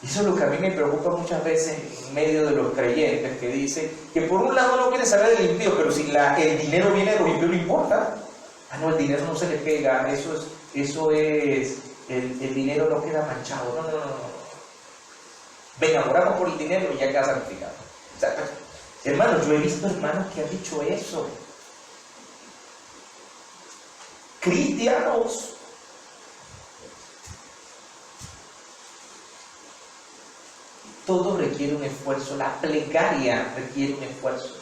Y eso es lo que a mí me preocupa muchas veces en medio de los creyentes, que dicen que por un lado no quieren saber del impío, pero si el dinero viene de los impíos no importa. Ah, no, el dinero no se le pega, el dinero no queda manchado. No. Venga, oramos por el dinero y ya queda santificado. O sea, hermanos, yo he visto hermanos que han dicho eso. cristianos. Todo requiere un esfuerzo, la plegaria requiere un esfuerzo.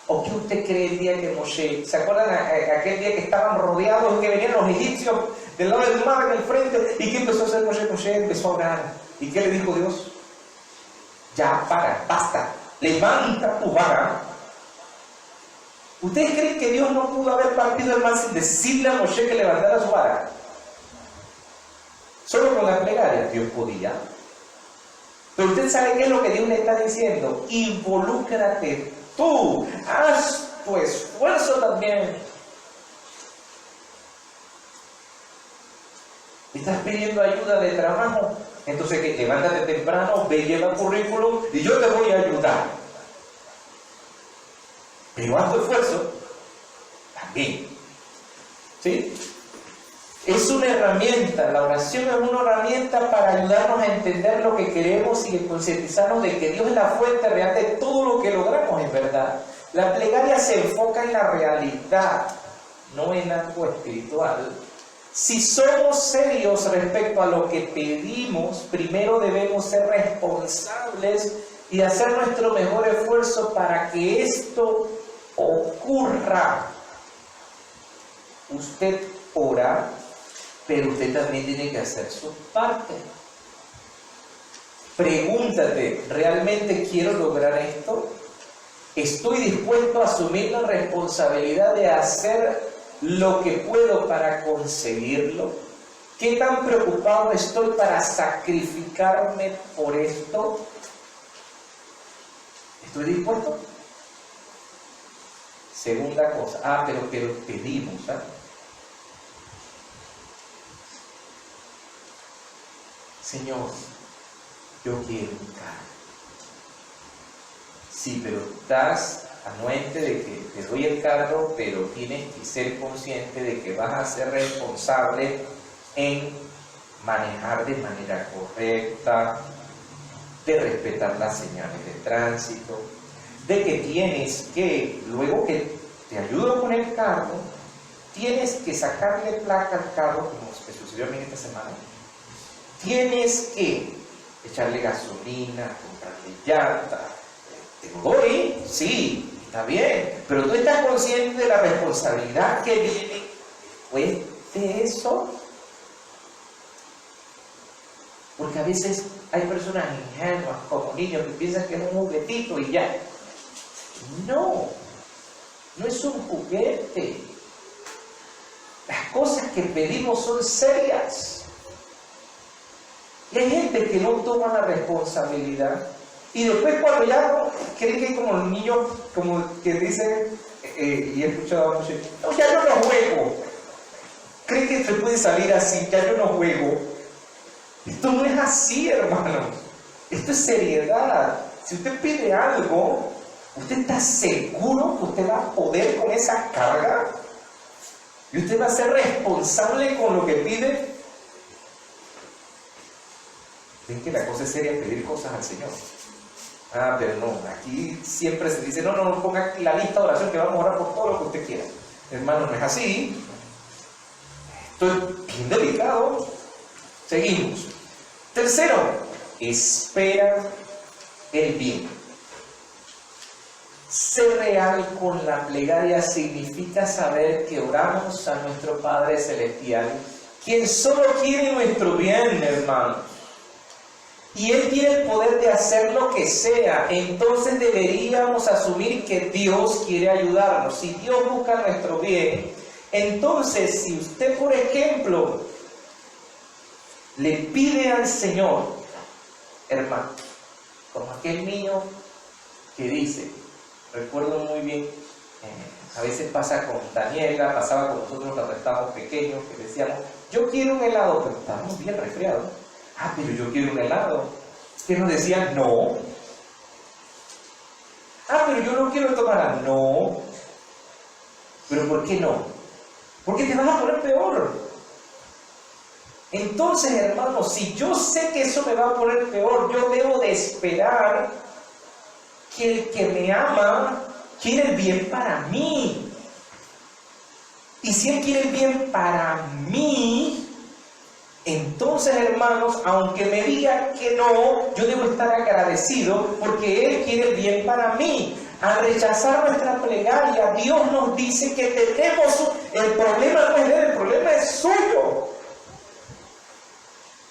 ¿O qué usted cree el día que Moshe, ¿se acuerdan aquel día que estaban rodeados, que venían los egipcios del lado del mar en el frente? ¿Y qué empezó a hacer Moshe? Moshe empezó a orar. ¿Y qué le dijo Dios? Ya, para, basta, levanta tu vara. ¿Ustedes creen que Dios no pudo haber partido el mar sin decirle a Moshe que levantara su vara? Solo con la plegaria Dios podía. Pero usted sabe qué es lo que Dios le está diciendo. Involúcrate tú, haz tu esfuerzo también. ¿Estás pidiendo ayuda de trabajo? Entonces, que levántate temprano, ve, lleva currículum y yo te voy a ayudar. Pero haz tu esfuerzo también. ¿Sí? Es una herramienta, la oración es una herramienta para ayudarnos a entender lo que queremos y concientizarnos de que Dios es la fuente real de todo lo que logramos, es verdad. La plegaria se enfoca en la realidad, no en algo espiritual. Si somos serios respecto a lo que pedimos, primero debemos ser responsables y hacer nuestro mejor esfuerzo para que esto ocurra. Usted ora, pero usted también tiene que hacer su parte. Pregúntate, ¿realmente quiero lograr esto? ¿Estoy dispuesto a asumir la responsabilidad de hacer lo que puedo para conseguirlo? ¿Qué tan preocupado estoy para sacrificarme por esto? ¿Estoy dispuesto? Segunda cosa, pero pedimos, ¿sabes? Señor, yo quiero un carro. Sí, pero estás anuente de que te doy el carro, pero tienes que ser consciente de que vas a ser responsable en manejar de manera correcta, de respetar las señales de tránsito, de que tienes que, luego que te ayudo con el carro, tienes que sacarle placa al carro, como me sucedió a mí esta semana. Tienes que echarle gasolina, comprarle llanta. ¿Te lo doy? Sí, está bien. Pero tú estás consciente de la responsabilidad que viene después de eso. Porque a veces hay personas ingenuas, como niños, que piensan que es un juguetito y ya. No, no es un juguete. Las cosas que pedimos son serias. Y hay gente que no toma la responsabilidad y después cuando ya creen que como el niño, como que dice, y he escuchado mucho, no, ya yo no juego. Creen que se puede salir así, ya yo no juego. Esto no es así, hermanos. Esto es seriedad. Si usted pide algo, ¿usted está seguro que usted va a poder con esa carga? ¿Y usted va a ser responsable con lo que pide? Ven que la cosa es seria, pedir cosas al Señor. Pero no, aquí siempre se dice, no ponga aquí la lista de oración que vamos a orar por todo lo que usted quiera. Hermano, no es así. Esto es bien delicado. Seguimos. Tercero, espera el bien. Ser real con la plegaria significa saber que oramos a nuestro Padre Celestial, quien solo quiere nuestro bien, hermanos. Y Él tiene el poder de hacer lo que sea. Entonces deberíamos asumir que Dios quiere ayudarnos. Si Dios busca nuestro bien, entonces si usted, por ejemplo, le pide al Señor, hermano, como aquel niño que dice, recuerdo muy bien, a veces pasa con Daniela, pasaba con nosotros cuando estábamos pequeños, que decíamos, yo quiero un helado, pero estábamos bien resfriados. Pero yo quiero un helado. Que nos decían, no. Pero yo no quiero tomar. No. ¿Pero por qué no? Porque te vas a poner peor. Entonces, hermanos, si yo sé que eso me va a poner peor, yo debo de esperar que el que me ama quiere el bien para mí. Y Y si Él quiere el bien para mí, entonces, hermanos, aunque me diga que no, yo debo estar agradecido porque Él quiere el bien para mí. Al rechazar nuestra plegaria, Dios nos dice que tenemos, el problema no es de Él, el problema es suyo.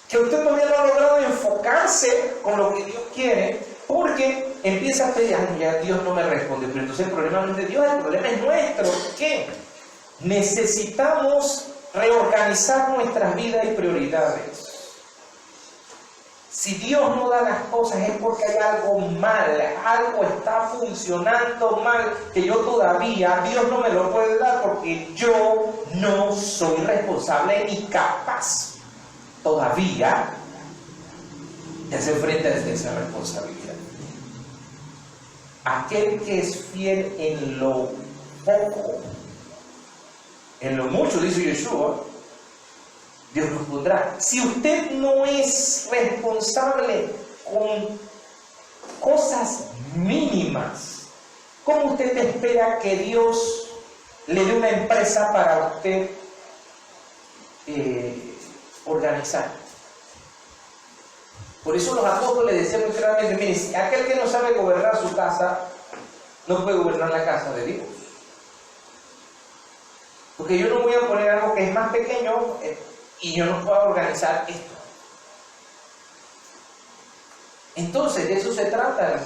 Que usted todavía no ha logrado enfocarse con lo que Dios quiere, porque empieza a pedir, ay, ya Dios no me responde, pero entonces el problema no es de Dios, el problema es nuestro. ¿Qué? Necesitamos reorganizar nuestras vidas y prioridades. Si Dios no da las cosas es porque hay algo mal, algo está funcionando mal, que yo todavía, Dios no me lo puede dar porque yo no soy responsable ni capaz todavía de hacer frente a esa responsabilidad. Aquel que es fiel en lo poco, en lo mucho, dice Yeshua, Dios nos pondrá. Si usted no es responsable con cosas mínimas, ¿cómo usted espera que Dios le dé una empresa para usted organizar? Por eso los apóstoles decían muy claramente, mire, si aquel que no sabe gobernar su casa, no puede gobernar la casa de Dios. Porque yo no voy a poner algo que es más pequeño y yo no puedo organizar esto. Entonces, de eso se trata.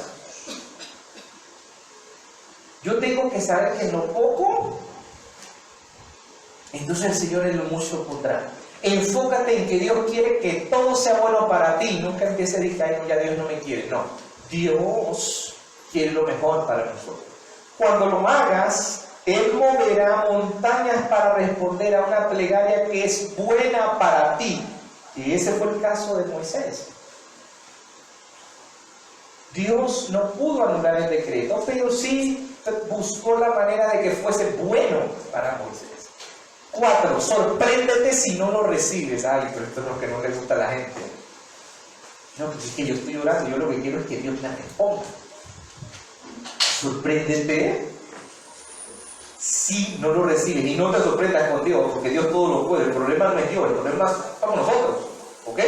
Yo tengo que saber que en lo poco, entonces el Señor en lo mucho pondrá. Enfócate en que Dios quiere que todo sea bueno para ti. Nunca empieces a decir, ay, no, ya Dios no me quiere. No, Dios quiere lo mejor para nosotros. Cuando lo hagas, Él moverá montañas para responder a una plegaria que es buena para ti. Y ese fue el caso de Moisés. Dios no pudo anular el decreto, pero sí buscó la manera de que fuese bueno para Moisés. 4. Sorpréndete si no lo recibes. Ay, pero esto es lo que no le gusta a la gente. No, pues es que yo estoy orando, yo lo que quiero es que Dios me responda. Sorpréndete si no lo recibes, y no te sorprendas con Dios, porque Dios todo lo puede. El problema no es Dios, el problema somos nosotros, ¿ok?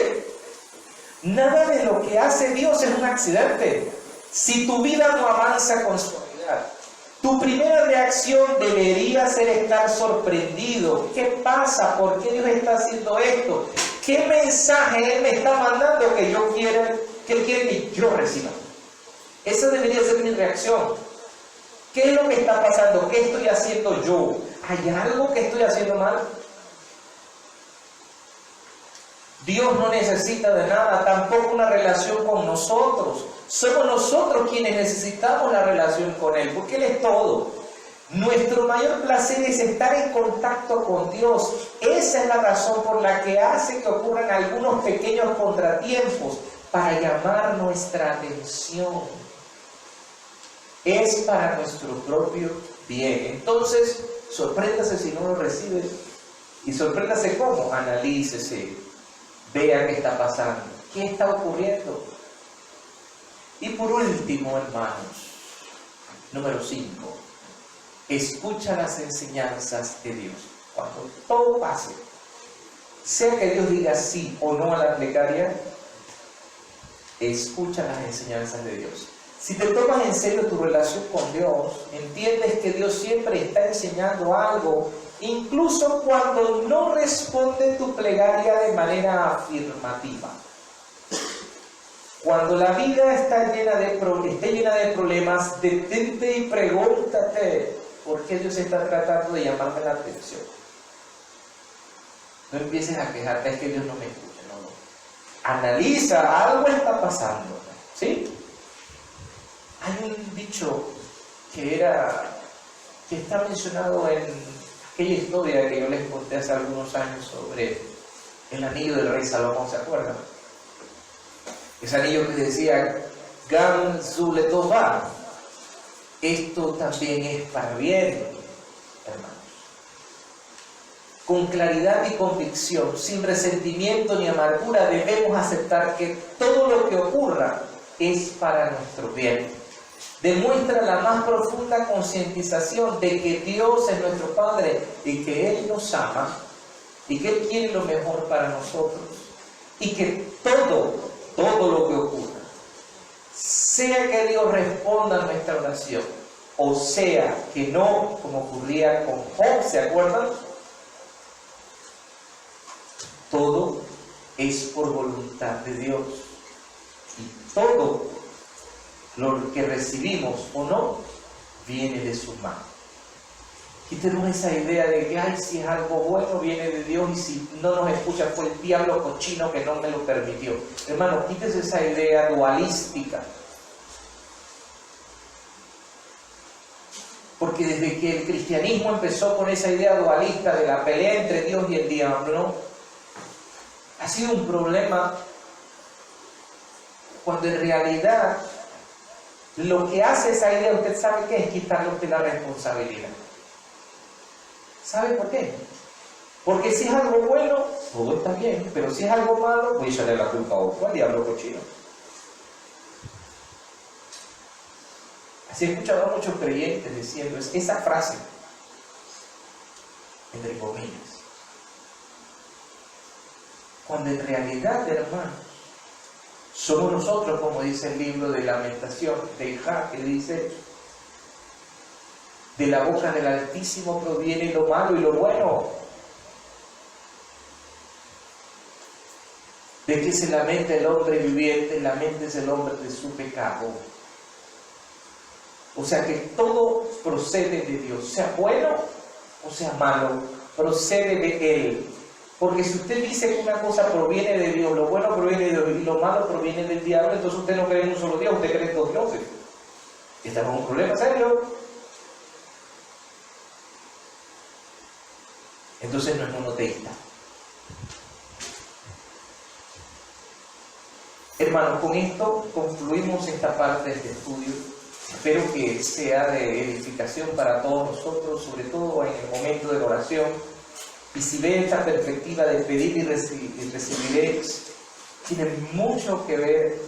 Nada de lo que hace Dios es un accidente. Si tu vida no avanza con suavidad, tu primera reacción debería ser estar sorprendido. ¿Qué pasa? ¿Por qué Dios está haciendo esto? ¿Qué mensaje Él me está mandando que Él quiere que yo reciba? Esa debería ser mi reacción. ¿Qué es lo que está pasando? ¿Qué estoy haciendo yo? ¿Hay algo que estoy haciendo mal? Dios no necesita de nada, tampoco una relación con nosotros. Somos nosotros quienes necesitamos la relación con Él, porque Él es todo. Nuestro mayor placer es estar en contacto con Dios. Esa es la razón por la que hace que ocurran algunos pequeños contratiempos para llamar nuestra atención. Es para nuestro propio bien. Entonces, sorpréndase si no lo recibe. ¿Y sorpréndase cómo? Analícese. Vea qué está pasando. ¿Qué está ocurriendo? Y por último, hermanos, número 5. Escucha las enseñanzas de Dios. Cuando todo pase, sea que Dios diga sí o no a la plegaria, escucha las enseñanzas de Dios. Si te tomas en serio tu relación con Dios, entiendes que Dios siempre está enseñando algo, incluso cuando no responde tu plegaria de manera afirmativa. Cuando la vida está llena de problemas, detente y pregúntate, ¿por qué Dios está tratando de llamarme la atención? No empieces a quejarte, es que Dios no me escucha, no. Analiza, algo está pasando, ¿sí? Hay un dicho que está mencionado en aquella historia que yo les conté hace algunos años sobre el anillo del rey Salomón, ¿se acuerdan? Ese anillo que decía Gam Zu Letová. Esto también es para bien, hermanos. Con claridad y convicción, sin resentimiento ni amargura, debemos aceptar que todo lo que ocurra es para nuestro bien. Demuestra la más profunda concientización de que Dios es nuestro Padre y que Él nos ama y que Él quiere lo mejor para nosotros y que todo lo que ocurra, sea que Dios responda a nuestra oración o sea que no, como ocurría con Job, ¿se acuerdan? Todo es por voluntad de Dios y todo lo que recibimos o no viene de su mano. Quítenos esa idea de que, ay, si es algo bueno viene de Dios y si no nos escucha fue el diablo cochino que no me lo permitió. Hermano, quítese esa idea dualística. Porque desde que el cristianismo empezó con esa idea dualista de la pelea entre Dios y el diablo, ha sido un problema cuando en realidad lo que hace esa idea, usted sabe que es quitarle a usted la responsabilidad. ¿Sabe por qué? Porque si es algo bueno, todo está bien, pero si es algo malo, voy a echarle la culpa a otro, al diablo cochino. Así he escuchado a muchos creyentes diciendo esa frase, entre comillas, cuando en realidad, hermanos, somos nosotros, como dice el libro de Lamentación de Ja, que dice: de la boca del Altísimo proviene lo malo y lo bueno. ¿De qué se lamenta el hombre viviente? Laméntese el hombre de su pecado. O sea que todo procede de Dios, sea bueno o sea malo, procede de Él. Porque si usted dice que una cosa proviene de Dios, lo bueno proviene de Dios y lo malo proviene del diablo, entonces usted no cree en un solo Dios, usted cree en dos dioses. Y estamos en un problema serio. Entonces no es monoteísta. Hermanos, con esto concluimos esta parte de este estudio. Espero que sea de edificación para todos nosotros, sobre todo en el momento de la oración. Y si ve esta perspectiva de pedir y recibiréis, tiene mucho que ver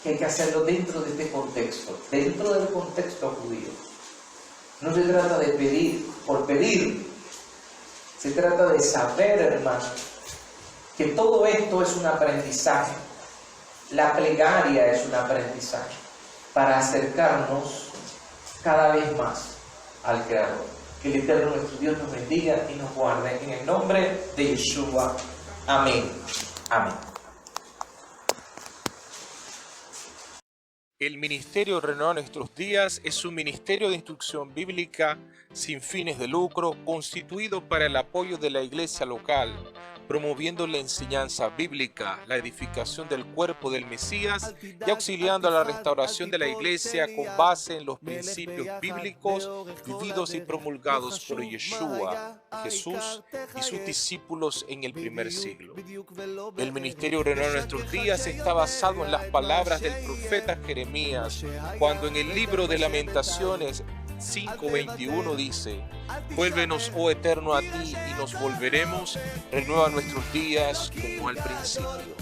que hay que hacerlo dentro de este contexto, dentro del contexto judío. No se trata de pedir por pedir, se trata de saber, hermanos, que todo esto es un aprendizaje. La plegaria es un aprendizaje para acercarnos cada vez más al Creador. Que el Eterno nuestro Dios nos bendiga y nos guarde en el nombre de Yeshua. Amén. Amén. El Ministerio Renueva Nuestros Días es un ministerio de instrucción bíblica sin fines de lucro constituido para el apoyo de la iglesia local, promoviendo la enseñanza bíblica, la edificación del cuerpo del Mesías y auxiliando a la restauración de la iglesia con base en los principios bíblicos vividos y promulgados por Yeshua, Jesús y sus discípulos en el primer siglo. El Ministerio Renueva Nuestros Días está basado en las palabras del profeta Jeremías, cuando en el libro de Lamentaciones 5:21 dice: vuélvenos, oh Eterno, a ti y nos volveremos, renueva nuestros días como al principio.